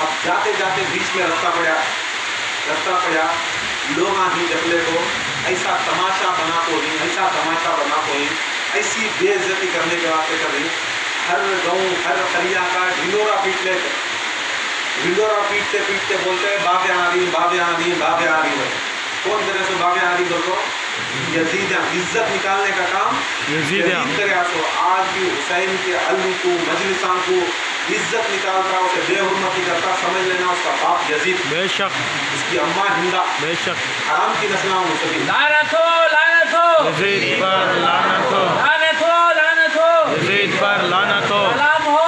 اب جاتے جاتے بیچ میں رستہ پڑا لوگ ہی جبلے کو ایسا تماشا بنا کوئی ایسی بے عزتی کرنے کے واسطے کر رہی. ہر گاؤں ہر قریہ کا ڈھنڈورا پیٹتے بولتے ہیں باب آدیم. کون طرح سے باب آدیم بولو یزیدیاں. عزت نکالنے کا کام یزید کریا. سو آج بھی حسین کے علم کو مجلسان کو عزت نکالتا اسے بے حرمتی کرتا. سمجھ لینا اس کا باپ یزید. بے شک اس کی اماں ہندا. بے شک حرام کی نسلوں میں سبھی. لعنت ہو یزید پر لعنت ہو. یزید پر لعنت ہو. سلام ہو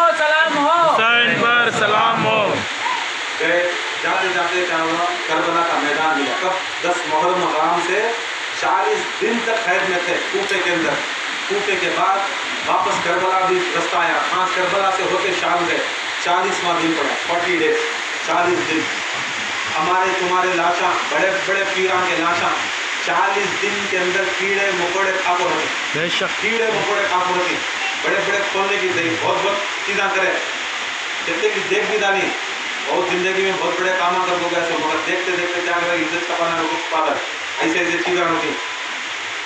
حسین پر سلام ہو. جاتے کیا ہوا کربلا کا میدان ملا. کب 10 محرم حرام سے 40 دن تک قید میں تھے کوفے کے اندر. کوفے کے بعد واپس کربلا بھی رستہ آیا. خاص کربلا سے ہوتے شام گئے. 40واں دن پڑا 40 ڈیز 40 دن. ہمارے تمہارے لاشاں بڑے بڑے پیران کے لاشاں 40 دن کے اندر کیڑے مکوڑے کھاتے ہوتے. بے شک کیڑے مکوڑے کھاتے ہوتے. بڑے کھولنے کی بہت چیزاں کرے. کتنے کی دیکھ بھی دانی بہت زندگی میں بہت بڑے کام کر دو گئے. مگر دیکھتے کیا کرے عزت کا پانا کچھ پاگل ایسے چیزیں ہوتی.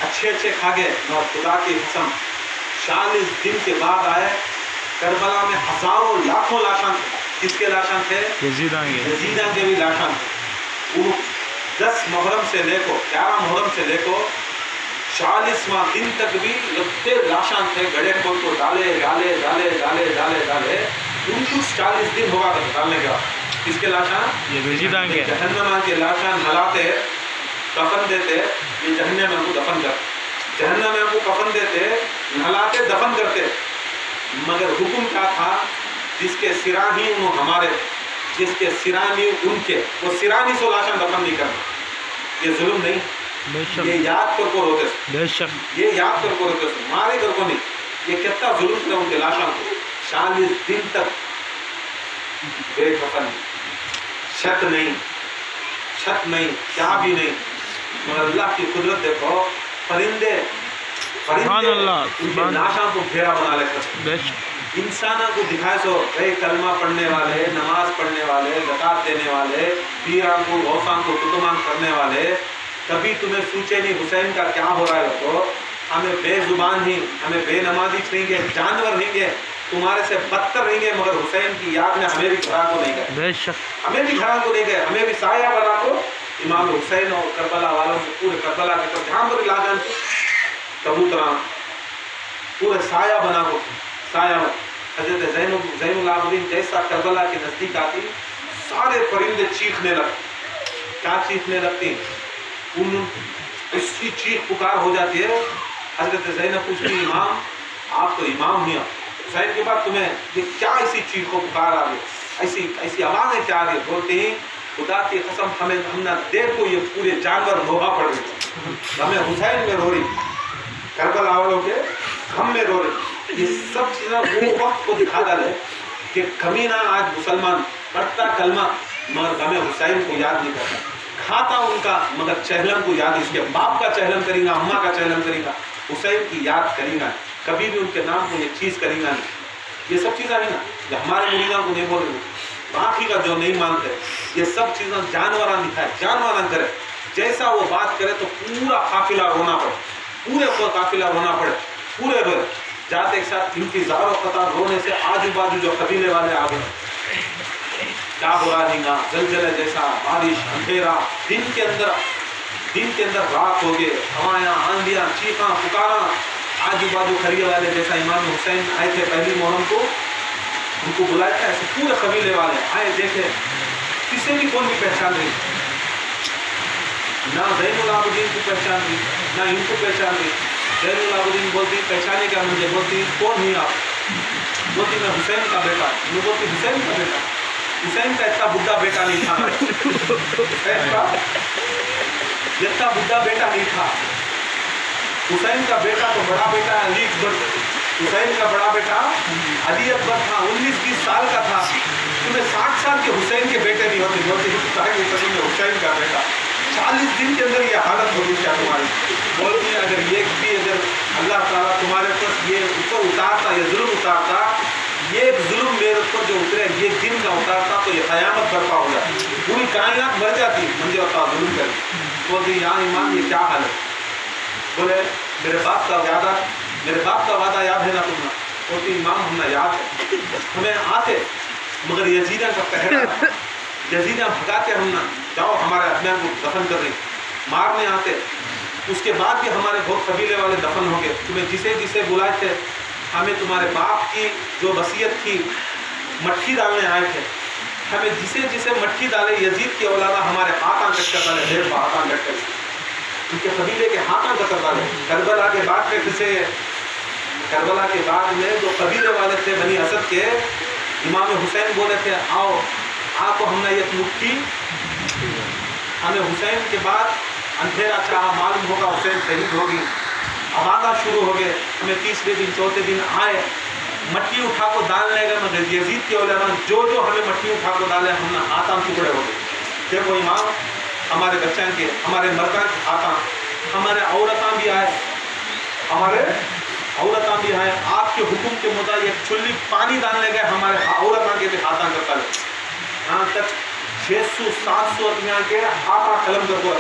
اچھے کھا گئے. مگر خدا کی قسم 40 دن کے بعد آئے کربلا میں ہزاروں لاکھوں لاشاں تھے. کس کے لاشاں تھے؟ یزیداں کے بھی لاشاں تھے. 10 محرم سے لے کو 11 محرم سے لے کو 40واں دن تک بھی لگتے لاشاں تھے. گڑے کھول کو ڈالے 40 دن ہوگا ڈالنے کے بعد. کس کے لاشاں؟ یزیداں کے. جہنم کے لاشاں نہلاتے کفن دیتے. یہ جہنم کو دفن کر جہنم کو کفن دیتے نہلاتے دفن کرتے. مگر حکم کیا تھا جس کے سرانی انہوں ہمارے جس کے سرانی ان کے وہ سرانی سو لاشاں دفن نہیں کرنا. یہ ظلم نہیں. بے شک یہ یاد کر کو روتے. بے شک یہ یاد کر کو روتے مارے کر کو نہیں. یہ کتنا ظلم کرے ان کے لاشاں کو. 40 دن تک بے کفن. چھت نہیں کیا بھی نہیں. مگر اللہ کی قدرت دیکھو. پرندے اللہ ان کے لاشاں کو گھیرا بنا لیتے. بے شک انسانوں کو دکھائے سو کئی کلمہ پڑھنے والے نماز پڑھنے والے زکات دینے والے پیران کو غوثان کو کتمان کرنے والے کبھی تمہیں سوچے نہیں حسین کا کیا ہو رہا ہے. تو ہمیں بے زبان ہی ہمیں بے نمازی رہیں گے جانور رہیں گے تمہارے سے بدتر رہیں گے. مگر حسین کی یاد میں ہمیں بھی گھرا کو نہیں گئے. بے شک ہمیں بھی گھرا کو نہیں گئے. ہمیں بھی سایہ بنا کو امام حسین اور کربلا والوں کو پورے کربلا کے طرف جہاں پر علاج کبوتراں پورے سایہ بنا کو سایہ. حضرت زین العابدین جیسا کربلا کے نزدیک آتی سارے پرندے چیخنے لگتے. کیا چیخنے لگتی؟ اس کی چیخ پکار ہو جاتی ہے. حضرت زینب پوچھتی امام آپ تو امام ہی حسین کے بعد تمہیں یہ کیا ایسی چیخ و پکار آ گئی ایسی آوازیں کیا آ گئی؟ بولتے ہیں خدا کی قسم ہم نہ دیکھو یہ پورے جانور روحا پڑ رہے. ہمیں حسین میں رو رہی کربلا والوں کے ہم میں رو رہی. یہ سب چیزیں وہ وقت کو دکھا ڈالے کہ کمینہ آج مسلمان پڑھتا کلمہ مگر غم حسین کو یاد نہیں کرتا. کھاتا ان کا مگر چہلم کو یاد اس کے باپ کا چہلم کریں گا اماں کا چہلم کریں گا حسین کی یاد کریں گا. کبھی بھی ان کے نام کو یہ چیز کریں گا نہیں. یہ سب چیزیں نہیں نا جو ہمارے مریدوں کو نہیں بول رہے باقی کا جو نہیں مانتے یہ سب چیزیں جانوراں دکھائے جانوراں کرے. جیسا وہ بات کرے تو پورا قافلہ رونا پڑے پورے کو قافلہ رونا پڑے پورے روئے جاتے ایک ساتھ انتظار و قطار رونے سے آجو باجو جو قبیلے والے آ گئے. کیا ہو رہا ہے گا زلزلے جیسا بارش اندھیرا دن کے اندر दिन के अंदर रात हो गए, हवाएं आंधियां चीखा पुकारा, आजू बाजू खरीदे वाले जैसा इमाम हुसैन आए थे पहली मुहर्रम को, उनको बुलाया था, ऐसे पूरे कबीले वाले आए, देखे किसी भी कौन भी पहचान रही, ना ज़ैनुल आबिदीन को पहचान रही, ना इनको पहचान रही। ज़ैनुल आबिदीन बोलती पहचाने क्या मुझे, बोलती कौन हुई आप, बोलती मैं हुसैन का बेटा, मैं बोलती हुसैन का बेटा, हुसैन का इतना बुढ़ा बेटा नहीं था, हुसैन का इतना बुढ़ा बेटा नहीं था, हुसैन का बेटा तो बड़ा बेटा अली अकबर, हुसैन का बड़ा बेटा अली अकबर था, 19-20 साल का था, तुम्हें 60 साल के हुसैन के बेटे नहीं होते, बोलते हुसैन का बेटा, 40 दिन के अंदर ये हालत होगी क्या तुम्हारी, बोलती अगर ये भी अगर अल्लाह ताला तुम्हारे ऊपर ये ऊपर उतारता, ये जुल्म उतारता, ये जुल्म मेरे ऊपर जो उतरे ये दिन का उतारता तो ये क़यामत बर्पा हो जाती, पूरी कायनात मर जाती, मुझे होता जुल्म कर। बोलती यहाँ इमाम ये क्या हाल है, बोले मेरे बाप का वादा याद है ना तुम्हें, बोलती इमाम हमें याद है, हमें आते मगर यजीदा का कहरा था, यजीदा भगाते हम ना, जाओ हमारे अदमियान को दफन कर रही, मारने आते, उसके बाद भी हमारे बहुत कबीले वाले दफन हो गए, तुम्हें जिसे जिसे बुलाए थे, हमें तुम्हारे बाप की जो वसीयत थी मट्टी डालने आए थे, हमें जिसे जिसे मट्टी डाले यजीद की औलादा हमारे हाथ कट कर डाले, ढेर हाथ कट कर उनके कबीले के हाथ कतर डाले। करबला के बाद में किसे, करबला के बाद में जो कबीले वाले थे बनी असद के, इमाम हुसैन बोले थे आओ आपको हमने ये मुट्ठी, हमें हुसैन के बाद अंधेरा चाहा, मालूम होगा हुसैन शहीद होगी, आवाज़ा शुरू हो गए, हमें 30वें दिन 4थे दिन आए, मट्टी उठा को डालने का मगर यजीद की औलादा जो हमें मट्टी उठा को डाले हमने हाथा टुकड़े हो गए। देखो इमाम हमारे बच्चों के, हमारे मर्दा के हाथा, हमारे औरतां भी आए, आपके हुक्म के मुताबिक चुल्ली पानी डालने गए, हमारे औरतां के भी हाथा करता है, यहाँ तक 600-700 आदमियाँ के हाथा कलम कर दो,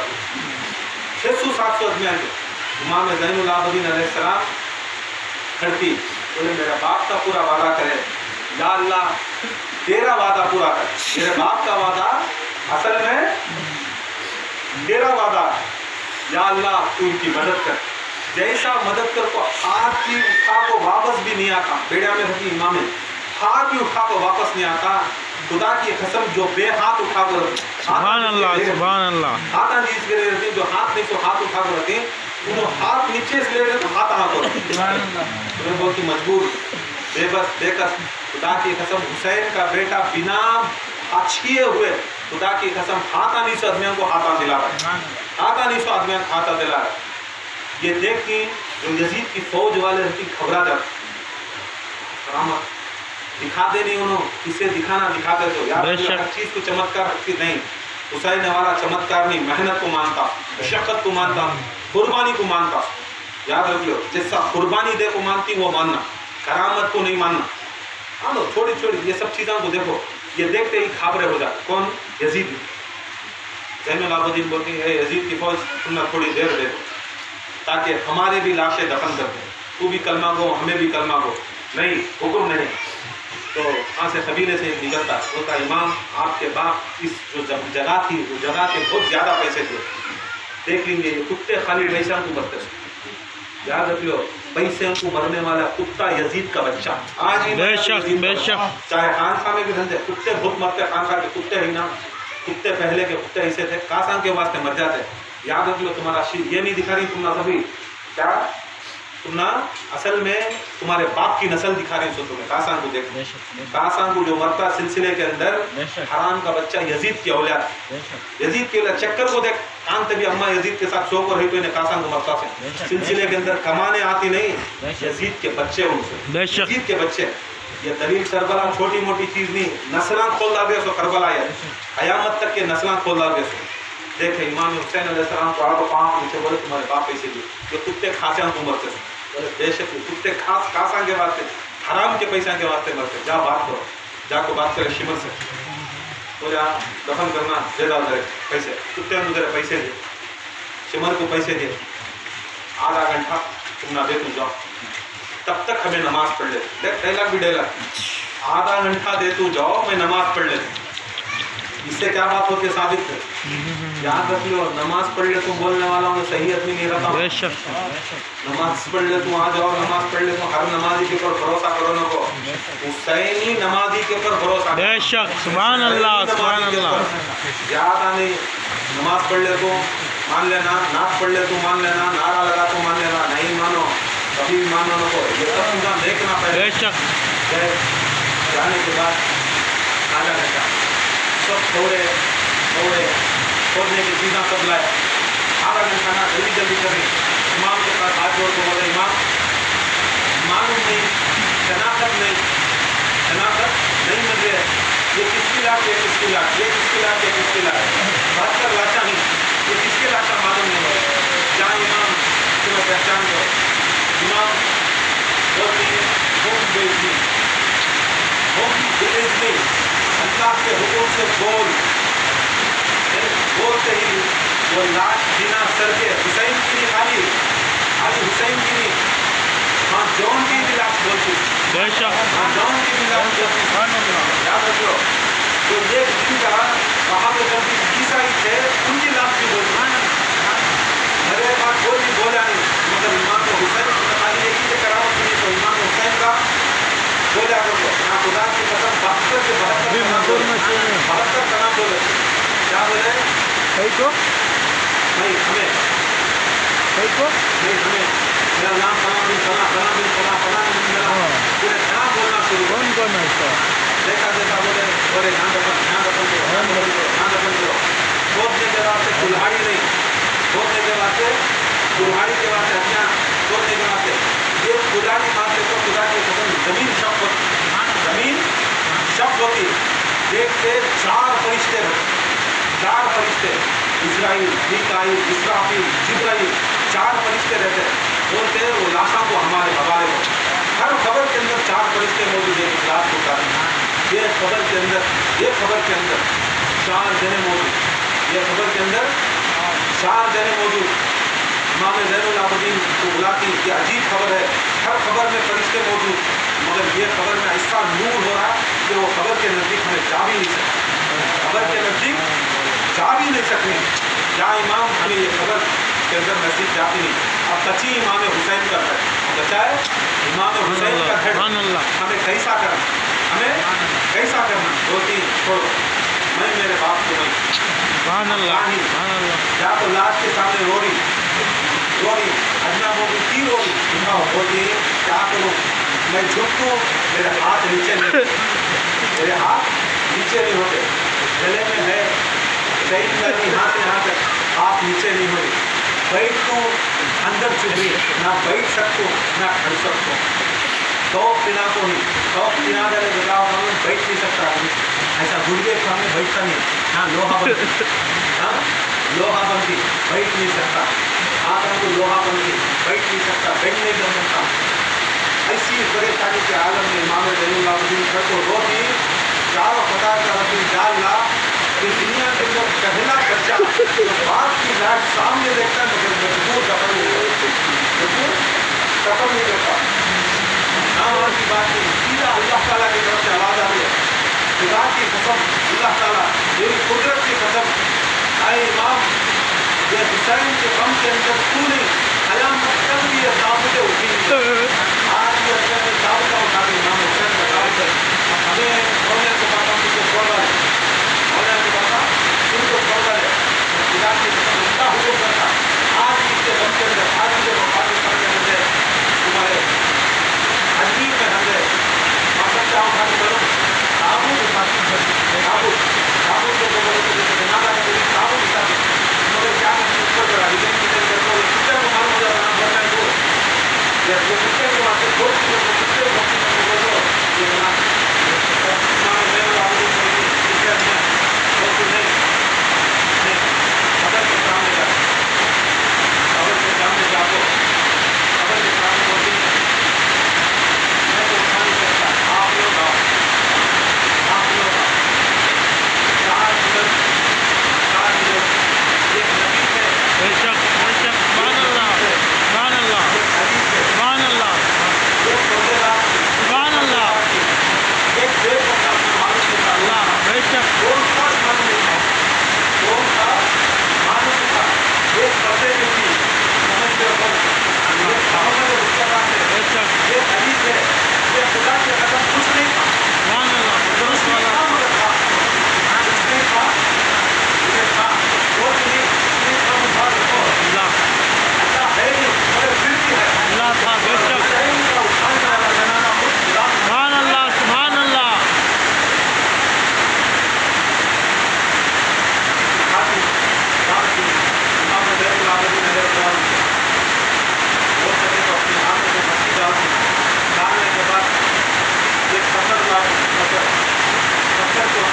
600-700 आदमियाँ के। इमाम ज़ैनुल आबिदीन अलैहिस्सलाम खड़ती, बोले मेरा बाप का पूरा वादा करे, या अल्लाह तेरा वादा पूरा कर, मेरे बाप का वादा असल में तेरा वादा, या अल्लाह तू इनकी मदद कर, जैसा मदद कर को हाथ की उठा को वापस भी नहीं आता, बेड़ा में रहती इमाम हाथ भी उठा को वापस नहीं आता, खुदा की कसम जो बे हाथ उठा कर सुभान अल्लाह सुभान अल्लाह, हाथ नीचे गिरे रहती, जो हाथ नहीं तो हाथ उठा कर रहती, उन्होंने हाथ नीचे से ले रहे तो हाथ आना पड़ा, तुम्हें बहुत ही मजबूर बेबस बेकस, खुदा की कसम हुसैन का बेटा बिना अच्छिए हुए, खुदा की कसम हाथा नहीं सो आदमियों को हाथा दिला रहा है, हाथा नहीं सो आदमियों को हाथा दिला रहा है। ये देख के जो यजीद की फौज वाले रहती घबरा जाते, करामत दिखा दे नहीं, उन्होंने किसे दिखाना दिखाते तो यार हर चीज़ को चमत्कार रखती नहीं, हुसैन वाला चमत्कार नहीं, मेहनत को मानता, मशक्क़त को मानता, कुर्बानी को मानता, याद रख लो, जैसा कुर्बानी दे को मानती वो मानना, करामत को नहीं मानना। हाँ लो छोटी छोटी ये सब चीज़ों को देखो, ये देखते ही खाबरे हो जाते। कौन? यजीद। ज़ैनुल आबिदीन बोलती है यजीद की फौज तुमने थोड़ी देर देखो ताकि हमारे भी लाशें दफन कर दें, तू भी कलमा गो हमें भी कलमा गो, नहीं हुक्म नहीं। तो वहाँ से कबीले से निकलता, बोलता इमाम आपके बाप इस जो जगह थी वो जगह के बहुत ज़्यादा पैसे थे, देख लेंगे ये कुत्ते खाली पैसा को मरते, याद रख लो पैसे को मरने वाला कुत्ता यजीद का बच्चा आज ही बेशक बेशक, चाहे खानसा में भी धंधे कुत्ते बहुत मरते, खानसा के कुत्ते ही ना, कुत्ते पहले के कुत्ते ऐसे थे कासा के वास्ते मर जाते। याद रख लो तुम्हारा शीर ये नहीं दिखा रही तुमना सभी क्या, तुमना असल में तुम्हारे बाप की नस्ल दिखा रही सो तुम्हें कासा को देख, कासा को जो मरता सिलसिले के अंदर हराम का बच्चा यजीद की औलाद, यजीद के चक्कर को देख, कान तभी अम्मा यजीद के साथ शौक रही तो कासा को मरता से सिलसिले के अंदर कमाने आती नहीं, यजीद के बच्चे उनसे, यजीद के बच्चे। ये दलील करबला छोटी मोटी चीज़ नहीं, नस्लां खोल डाल सो करबला है, क़यामत तक के नस्लां खोल डाल सो। देखे इमाम हुसैन अलैहिस्सलाम को आगे पाँव नीचे बोले तुम्हारे बाप ऐसे दिए, ये कुत्ते खासे को मरते बोले बेशक कुत्ते खास कासा के वास्ते हराम के पैसा के वास्ते मरते, जा बात करो, जाको बात करे शिमर से, तो या दफन करना दे डाल दे पैसे, कुत्ते मुझे पैसे दे, शिमर को पैसे दे, आधा घंटा तुम ना दे तुम जाओ, तब तक हमें नमाज पढ़ ले, देख डायलॉग भी डायलॉग, आधा घंटा दे तू जाओ मैं नमाज पढ़ ले, اس سے کیا بات ہوتی ہے ثابت ہے. یاد رکھ لو نماز پڑھ لے تو بولنے والا ہوں صحیح آدمی نہیں رہتا بے ہوں. شک نماز پڑھ لے تو آ جاؤ نماز پڑھ لے تو ہر نمازی کے اوپر بھروسہ کرو نہ کو حسینی نمازی کے اوپر بھروسہ کرو. بے شک سبحان اللہ سبحان اللہ. زیادہ نہیں. نماز پڑھ لے تو مان لینا, نعت پڑھ لے تو مان لینا, نعرہ لگا تو مان لینا, نہیں مانو کبھی بھی مانو نہ کو. یہ سب پورا دیکھنا بے پڑے. شک جانے کے بعد آدھا گھنٹہ سب تھوڑے چھوڑنے کی چیزیں سب لائے. آدھا گھنٹہ نا جلدی کریں. امام کے پاس ہاتھ جوڑ کے بولے امام معلوم نہیں, شناخت نہیں مل رہی ہے. یہ کس کی لاٹ, یہ کس کی لاٹ, یہ کس کی لاٹ, یہ کس کی لاٹ, بات کر لاچا نہیں, یہ کس کے لاٹا معلوم نہیں ہو. جہاں امام چلو پہچان دو. امام بولتے ہیں اللہ کے حکم سے بولتے ہی وہ لاٹ جینا سر کے حسین کی نہیں, خالی حسین کی نہیں, ہاں جون کی بھی لاٹ بولتی, بے شک ہاں جون کی بھی لاٹ بولتی. یاد رکھو جو ایک دن کا وہاں پہ عیسائی تھے ان کی لاٹ بھی بولتی. میرے پاس کوئی بھی بولا نہیں, مگر امام کو حسین خالی ایک ہی کراوت نہیں تو امام حسین کا بولا کرو. نا خدا کی قسم 72 سے 72 کنا بولے. کیا بولے؟ نہیں ہمیں میرا نام فلاں بن فلاں پورے کنا بولنا شروع. دیکھا بولے دھیان رکھن کرو. بولنے کے واسطے کلہاڑی نہیں, بولنے کے واسطے کلہاڑی کے واسطے ہتھیار, بولنے کے واسطے یہ کلہاڑی مارتے تو خدا کی قسم زمین شب ہوتی. دیکھتے 4 فرشتے اسرائیل, میکائیل, اسرافیل, جبرائیل 4 فرشتے رہتے. بولتے وہ لاشوں کو ہمارے حوالے ہو. ہر خبر کے اندر 4 فرشتے موجود ہیں. رات کو یہ خبر کے اندر 4 جنے موجود. یہ خبر کے اندر 4 جنے موجود. امام زین العابدین کو بلاتی, یہ عجیب خبر ہے. ہر خبر میں فرشتے موجود, مگر یہ خبر میں ایسا نور ہو رہا کہ وہ خبر کے نزدیک ہمیں جا بھی نہیں سکتے. جہاں امام ہمیں یہ خبر کے اندر نزدیک جاتی نہیں. اب بچی امام حسین کا گھر, بچائے امام حسین کا گھر, ہمیں کیسا کرنا. بولتی چھوڑو, میں میرے باپ کو نہیں. سبحان اللہ کیا تو لاش کے سامنے رو رہی اجنا موقع کی رو رہی. بولتی کیا کروں, میں جھکوں, میرے ہاتھ نیچے نہیں ہوتے. گلے میں ہے شہید کرنی, یہاں تک ہاتھ نیچے نہیں ہوئی. بیٹھوں اندر چبھی, نہ بیٹھ سکتوں نہ کھڑ سکتوں. شوق پنا کرے بتاؤ بیٹھ نہیں سکتا. ایسا گڑگے سامنے بیٹھتا نہیں. ہاں لوہا بنتی بیٹھ نہیں سکتا. آدم کو لوہا بنتی بیٹھ نہیں سکتا, بیٹھ نہیں کر سکتا. ایسی پریشانی کے عالم میں امام زین العابدین گھر کو روٹی 4 قطار کا رسول ڈال لا کہ دنیا کے اندر پہلا بچہ باپ کی لاٹ سامنے دیکھتا مگر مجبور دفن نہیں کرتا. نام کی بات نہیں, سیدھا اللہ تعالیٰ کی طرف سے آواز آ رہی ہے. خدا کی قسم, اللہ تعالیٰ میری قدرت کی قسم, اے امام یہ حسین کے غم کے اندر تو نہیں علامت کر بھی یہ ثابت اٹھی. آج یہ حسین نے ثابت اٹھا دی. امام حسین کا ثابت ہمیں ہونے کو پاتا ان کو چھوڑ ڈالے, ہونے کو پاتا ان کو چھوڑ ڈالے. خدا کی قسم اتنا حکم کرتا. آج اس کے غم کے اندر, آج کے پاکستان کے اندر تمہارے اجمیر میں ہم گئے ماسک کیا اٹھا کے کروں تابوت کو بولے تو جنازہ کا کوئی تابوت اٹھا کے مگر کیا میں اس پر کرا لیکن کتنے کو معلوم ہو جاتا نا بڑھنا ہے تو یہ کتنے کو آتے بہت کتنے بولو یہ بنا خبر کے سامنے جا خبر کے سامنے جا تو خبر کے سامنے بولتی میں تو اٹھا نہیں سکتا. آپ لوگ 4 منٹ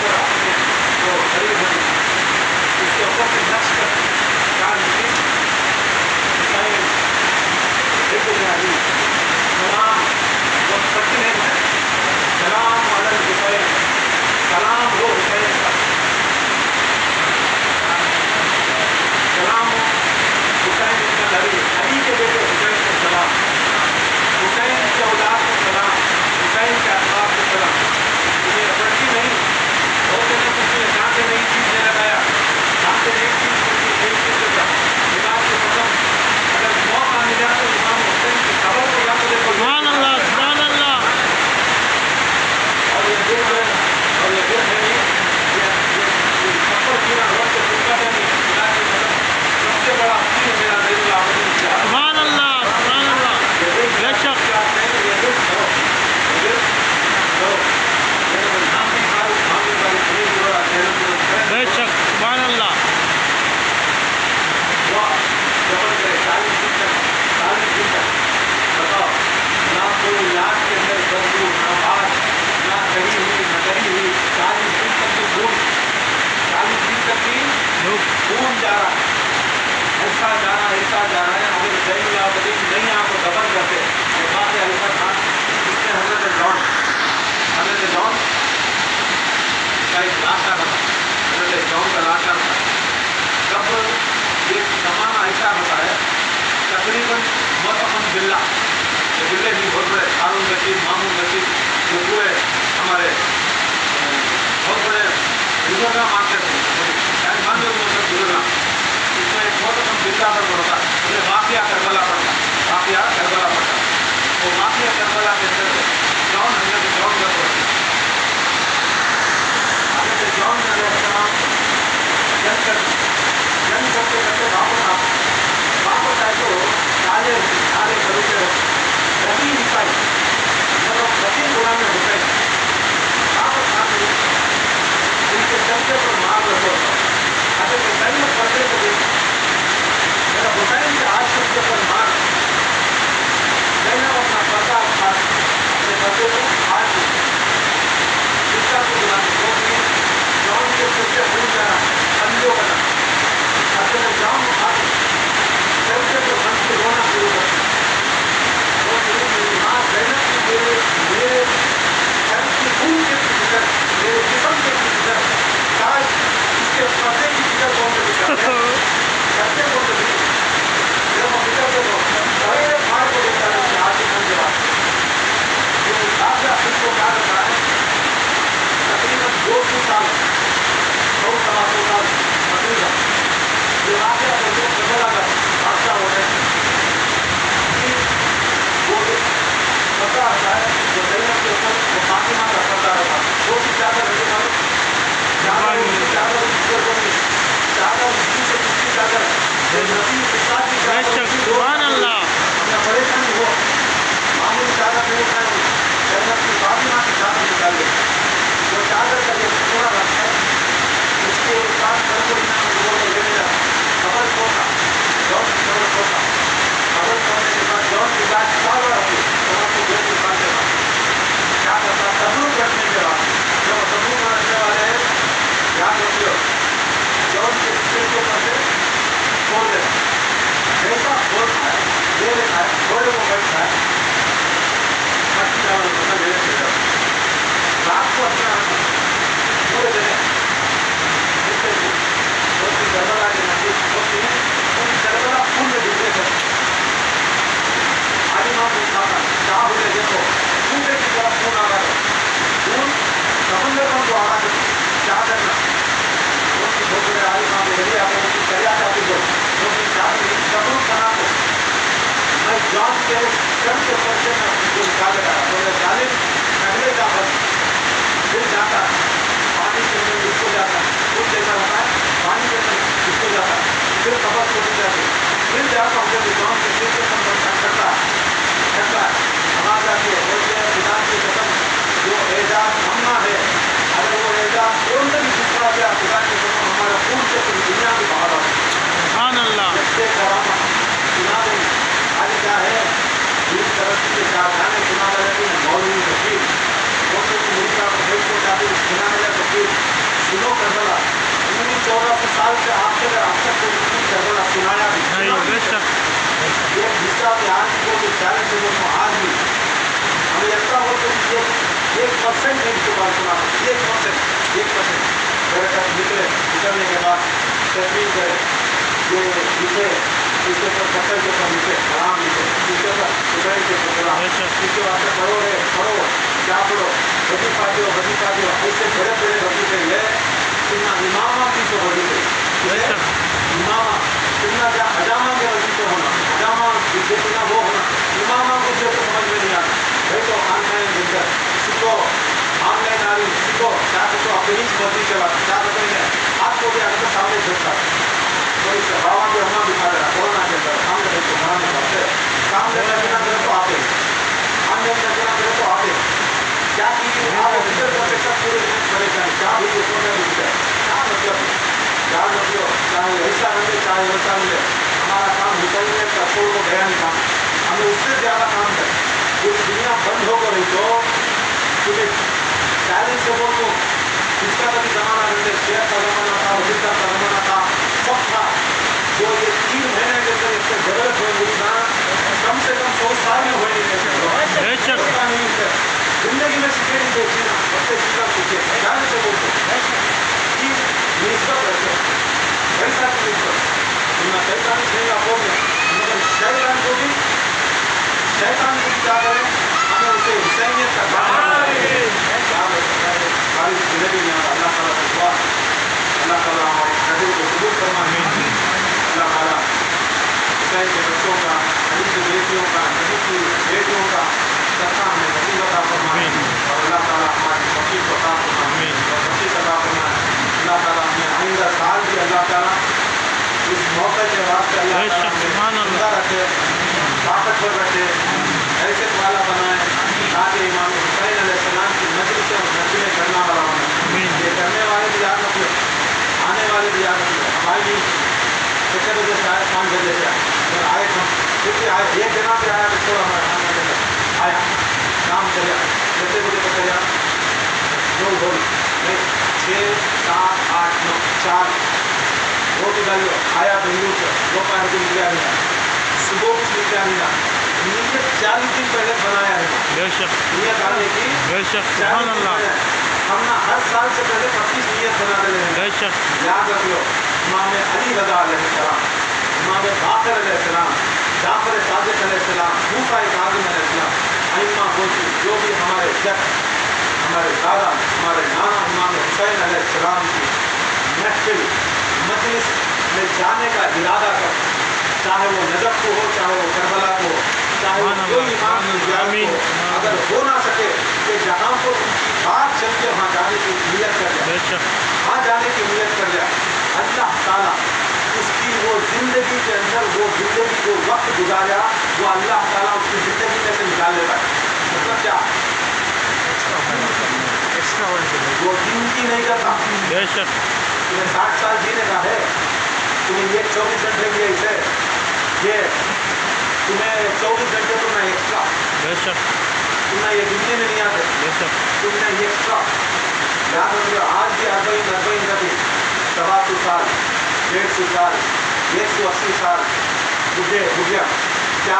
اوپر اپنے جو غریب ہوتی اس کے اوپر سے نقش کر کیا لکھی حسین ابن علی سلام وہ سچ نہیں ہے سلام علی حسین سلام ہو حسین کا سلام حسین ابن علی علی کے بیٹے حسین کو سلام حسین کے اولاد کو سلام حسین کے احباب کو سلام یہ پڑھتی نہیں بہت نے کچھ جہاں سے نئی چیز نے لگایا جہاں سے نئی چیز نئی چیز دیتا امام کی قسم اگر موقع ملا تو امام حسین کی خبر کو جا کے دیکھو سبحان اللہ سبحان اللہ اور یہ دیکھ رہے اور یہ دیکھ رہے یہ سفر پورا وقت چکا ہے نہیں امام کی قسم سب سے بڑا پیر میرا دل العالمین کیا سبحان اللہ سبحان اللہ بے شک بے شک سبحان اللہ ایسا جا رہا ہے اگر زین العابدین نہیں آپ کو دفن کرتے یہ بات علیہ خان اس نے حضرت جان کا ایک لاٹا تھا حضرت جان کا لاٹا تھا جب ایک زمانہ ایسا ہوتا ہے تقریباً متحم بلّہ یہ بلے بھی بہت بڑے ہارون رشید مامون رشید جو پورے ہمارے بہت بڑے بزرگاں مانتے تھے مان لو بزرگاں اس میں ایک بہت اہم بلّہ پر پڑتا انہیں واقعہ کربلا پڑتا وہ واقعہ کربلا کے اندر جان حضرت جان کا پڑتا حضرت جان علیہ السلام جنگ کرتے کرتے واپس آئے تو سارے خریدے ربی عیسائی مطلب ربی غلام حسین واپس آ گئے ان کے چلتے پر مار رہے حضرت حسین پردے کو دیکھ میرا حسین کے آج کے پر مار زینب اپنا پردہ اپنے پردے کو آج جسا کو بلانے کیونکہ جان کے پھر سے بھول جانا بندوں بنا حضرت جان آج چلتے پر بند سے رونا شروع کر ماں زینب کی میرے گھر کی خون کے فکر میرے جسم کے فکر آج اس کے پردے کی فکر کون سے فکر کرتے کون سے فکر جب ہم فکر کے بڑے مار کو دیکھتا ہے کہ آج کے کے بعد جو داخلہ خود کو کہا جاتا ہے تقریباً 200 سال 100 سال تقریباً جو واقعہ جو کربلا کا حادثہ ہو رہا ہے وہ پردہ آتا ہے جو زینب کے اوپر وہ فاطمہ کا پردہ رہتا ہے وہ بھی چادر رہے والے چادر اس کی چادر اس کی چادر اس کی سے اس کی چادر نبی کے ساتھ کی بے شک سبحان اللہ اپنا پریشانی ہو معمولی چادر نہیں اٹھائیں زینب کی فاطمہ کی چادر نکالے جو چادر کا جو ٹکڑا رکھا ہے اس کے ساتھ گھر کو لوگوں نے لے لیا خبر چھوڑا جان کی خبر چھوڑا خبر چھوڑنے کے بعد جان کی بات سال رکھی خبر کو گھر کے پاس دیتا کیا کرتا تبرک رکھنے کے بعد جب تبرک رکھنے والے یاد رکھیے جان کے سر کے اوپر سے چھوڑ دیتا جیسا کھولتا ہے لے لیتا ہے گھوڑے کو بیٹھتا ہے مچھلی ڈالو بندہ لے لیتے رات کو اپنا پورے دن کربلا کے نزدیک ہوتی ہے ان کربلا خون میں ڈوبنے کا آج ماں کو کھانا کہاں بولے دیکھو پورے کی طرف خون آ رہا ہے خون سمندر میں جو آ رہا ہے کیا کرنا ان کی بہت بڑے آج ماں بولے آپ ان کی دریا چاہتی ہو ان کی چاہتی قبر بنا کو میں جان کے سر کے اوپر سے میں ان کو نکال رہا تو میں ظالم پہلے کا بس پھر جاتا پانی کے اندر اس کو جاتا خود جیسا ہوتا ہے پانی کے اندر اس کو جاتا پھر خبر چھوڑی جاتی پھر جا کر جب جان کے سر کے اندر کرتا آواز آتی ہے بولتے ہیں خدا کی قسم جو اعجاز ہمنا ہے اگر وہ اعجاز کون سے بھی چھپا گیا خدا کی قسم ہمارا خون سے پوری دنیا کی باہر آتی ہے سبحان اللہ سنا دیں آج کیا ہے جس طرح سے کارخانے سنا رہے ہیں مولوی رشید میری طرف بھیج کو جاتے سنانے لگا فقیر سنو کربلا انہوں نے 1400 سال سے آپ تک کوئی کربلا سنایا بھی نہیں بے شک ایک حصہ میں آج کو 40 لوگوں کو آج بھی ہمیں ایسا ہو تو 1% ہے اس کے بعد سنا 1% میرے ساتھ نکلنے کے بعد تحریر کرے یہ لکھے اس کے اوپر پتھر کے اوپر لکھے حرام لکھے اس کے اوپر خدائی کے اوپر اس کے بعد پڑھو کیا پڑھو وظیفہ دیو ایسے بڑے وظیفے ہے سننا امامہ کی تو وظیفے امامہ سننا کیا حجامہ کے وظیفے ہونا حجامہ جتنا وہ ہونا امامہ مجھے تو سمجھ میں نہیں آتا بھائی تو آن لائن بنکر سیکھو آن لائن آ رہی سیکھو کیا تو اپنی مرضی چلا کیا کہتے ہیں آپ کو بھی آگے سامنے دیکھتا کوئی بابا بھی ہمیں دکھا دے رہا کورونا کے اندر سامنے دیکھو بنانے کرتے کام لینا دینا کرے تو آتے آن لائن دینا کرے تو آتے کیا کی آپ ادھر کرتے سب پورے پریشانی کیا بھی اس میں کیا مطلب چاہے ایسا ملے چاہے ویسا ملے ہمارا کام نکلنے کا چھوڑ کو گیا نہیں کام ہمیں اس سے زیادہ کام کریں پوری دنیا بند ہو کر رہی تو تمہیں 40 سے بول تو اس کا کبھی زمانہ رہتے شیخ کا زمانہ تھا وزیر کا زمانہ تھا سب تھا جو یہ 3 مہینے کے اندر اس سے ضرورت ہوئی ہوئی نا کم سے کم 100 سال میں ہوئی نہیں زندگی میں سیکھے نہیں دیکھی نا بچے سیکھا سیکھے 40 سے بولتے نسبت رکھے ایسا کی نسبت شیطان نہیں آپ مگر شیطان کو بھی کیا کریں ہمیں اسے حسینیت کا کام ہماری زندگی میں اللہ تعالیٰ کا دعا اللہ تعالیٰ ہمارے قدر کو قبول فرمائے اللہ تعالیٰ حسین کے بچوں کا علی کی بیٹیوں کا نبی کی بیٹیوں کا سطح ہمیں نصیب عطا فرمائے اور اللہ تعالیٰ ہماری فقیر کو عطا فرمائے اور فقیر عطا فرمائے اللہ تعالیٰ ہمیں آئندہ سال بھی اللہ تعالیٰ اس موقع کے واسطے اللہ تعالیٰ ہمیں زندہ رکھے طاقتور رکھے حیثیت والا بنائے تاکہ امام حسین علیہ السلام کی مجلس اور محفلیں کرنا والا بنائے یہ کرنے والے بھی یاد رکھ لو آنے والے بھی یاد رکھ لو ہماری بھی کتنے بجے سے آئے 5 بجے سے اگر آئے ہم کتنے آئے ایک جنا بھی آیا تو تھوڑا ہمارے خانے کے اندر آیا کام چلے کتنے بجے تک چلے 2 گھوڑی 6 7 8 9 4 روٹی ڈالیو آیا بنگلور سے 2 پائے روٹی نکلیا نہیں صبح کچھ نکلیا نہیں نیت 40 دن پہلے بنایا ہے نیت آنے کی سبحان اللہ ہم نہ ہر سال سے پہلے 25 نیت بنا رہے ہیں یاد رکھ لو امام علی رضا علیہ السلام امام باقر علیہ السلام جعفر صادق علیہ السلام موسیٰ کاظم علیہ السلام ائمہ گوشی جو بھی ہمارے جد ہمارے دادا ہمارے نانا امام حسین علیہ السلام کی محفل مجلس میں جانے کا ارادہ کر چاہے وہ نجف کو ہو چاہے وہ کربلا کو ہو چاہے وہ کوئی امام کی زیارت کو اگر ہو نہ سکے کہ جہاں کو ان کی بات چل کے وہاں جانے کی نیت کر جائے وہاں جانے کی نیت کر جائے اللہ تعالیٰ اس کی وہ زندگی کے اندر وہ زندگی جو وقت گزارا وہ اللہ تعالیٰ اس کی زندگی میں سے نکال لیتا ہے مطلب کیا وہ گنتی نہیں کرتا تمہیں 60 سال جینے کا ہے تمہیں یہ 24 گھنٹے دیا اسے یہ تمہیں 24 گھنٹے تو نہ ایکسٹرا تم نہ یہ دنیا میں نہیں آتے تم نے یہ ایکسٹرا یاد رکھو آج بھی 40 کا بھی 700 سال 150 سال 180 سال بڈھے بڈھیا کیا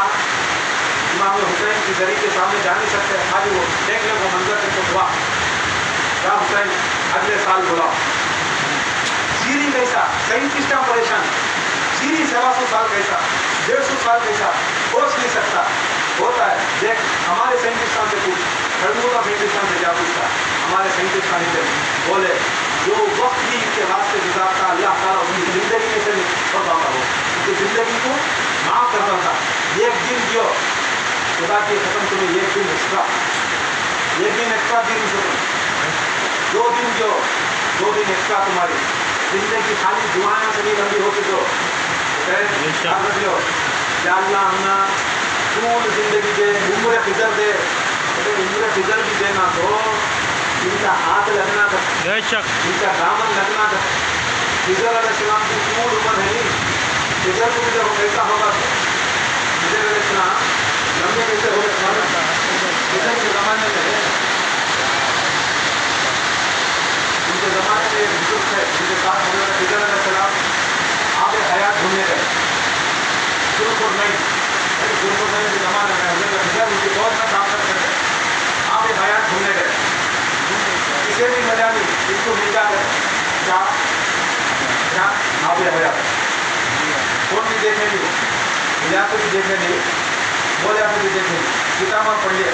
امام حسین کی دری کے سامنے جا نہیں سکتے خالی وہ دیکھ لے وہ منظر کو ہوا کیا حسین اگلے سال بلاؤ سیری کیسا سائنٹسٹاں پریشان سیری 700 سال کیسا 150 سال کیسا سوچ نہیں سکتا ہوتا ہے دیکھ ہمارے سائنٹسٹاں سے پوچھ ہردو کا سائنٹسٹاں سے کیا پوچھتا ہمارے سائنٹسٹاں سے بولے جو وقت بھی ان کے واسطے گزارتا اللہ تعالیٰ ان کی زندگی میں سے پڑھاتا ہو ان کی زندگی کو معاف کرتا تھا ایک دن جو خدا کی قسم تمہیں ایک دن ایکسٹرا دن سے 2 دن جو 2 دن ایکسٹرا تمہاری زندگی خالی دعائیں سے نہیں بندی ہوتی تو یاد رکھ لو یا اللہ ہمنا طول زندگی دے عمر فضر دے عمر فضر بھی دینا تو ان کا ہاتھ لگنا تھا ان کا دامن لگنا تھا فضر علیہ السلام کی طول عمر ہے نہیں فضر کو بھی جب کیسا ہوگا فضر علیہ السلام لمبے کیسے ہو گئے فضر کے زمانے میں کے زمانے میں ایک بزرگ ہے جن کے ساتھ حضرت خضر علیہ السلام آب حیات ڈھونڈنے گئے. ذوالقرنین کے زمانے میں حضرت خضر ان کے دور میں کام کرتے تھے. آب حیات ڈھونڈنے گئے. کسی بھی وجہ نہیں اس کو مل جاتا ہے کیا آب حیات. کون بھی دیکھے نہیں ملا کو بھی دیکھے نہیں بولے کو بھی دیکھے نہیں کتابیں پڑھیے.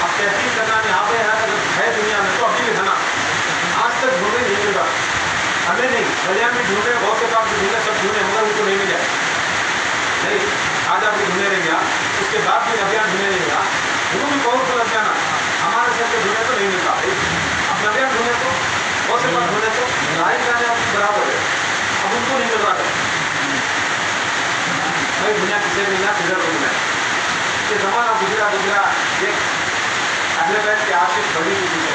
اب تحقیق کرنا نہیں آب حیات ہے دنیا میں تو ابھی بھی ہے نا. آج تک ڈھونڈے نہیں مل رہا. ہمیں نہیں بلیا میں ڈھونڈے بہت سے پاس بھی ڈھونڈے سب ڈھونڈے مگر ان کو نہیں ملا. نہیں آج آپ بھی ڈھونڈے نہیں گیا اس کے بعد بھی ابھیان ڈھونڈے نہیں گیا. وہ بھی بہت غلط جانا ہمارے سب کے ڈھونڈے تو نہیں ملتا. اب ابھیان ڈھونڈے تو بہت سے پاس ڈھونڈے تو لائی جانے آپ کی برابر ہے. اب ان کو نہیں مل رہا تھا. بھائی دنیا کسی بھی نہ کدھر ہو گیا. یہ زمانہ گزرا ایک اگلے بیٹھ کے عاشق بڑی ہوئی ہے.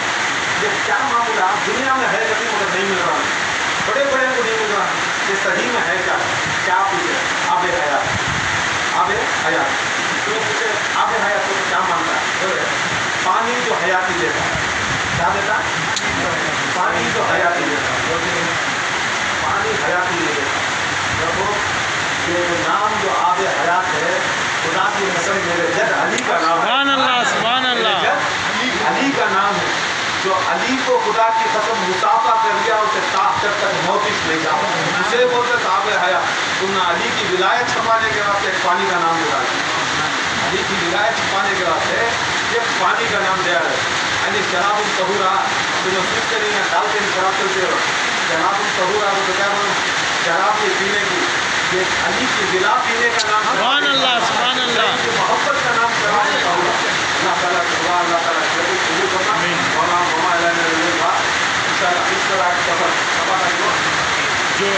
یہ کیا معاملہ دنیا میں ہے کبھی مگر نہیں مل رہا. بڑے بڑے کو نہیں مل رہا. یہ صحیح میں ہے کیا پوچھے آب حیات. آب حیات تو پوچھے آب حیات کو کیا مانتا ہے. پانی جو حیاتی دیتا ہے کیا دیتا. پانی جو حیاتی دیتا ہے پانی حیاتی نہیں دیتا. دیکھو یہ جو نام جو آب حیات ہے خدا کی قسم میرے جد علی کا نام ہے. سبحان اللہ سبحان اللہ. علی کا نام ہے جو علی کو خدا کی قسم مصافحہ کر لیا اسے تاخ جب تک موت ہی نہیں جا. اسے بولتے آب حیات. تم نے علی کی ولایت چھپانے کے واسطے ایک پانی کا نام دیا. علی کی ولایت چھپانے کے واسطے ایک پانی کا نام دیا ہے. یعنی شراب الطہورا تم محسوس کریں گے ڈال کے شراب چلتے ہو. شراب الطہورا تو کیا بولوں شراب یہ پینے کی یہ علی کی ولا پینے کا نام ہے. سبحان اللہ سبحان اللہ. محبت کا نام شراب الطہورا. اللہ تعالیٰ اللہ تعالیٰ قبول کرنا. مولانا محمد علیہ نے ان شاء اللہ اس طرح سفر جو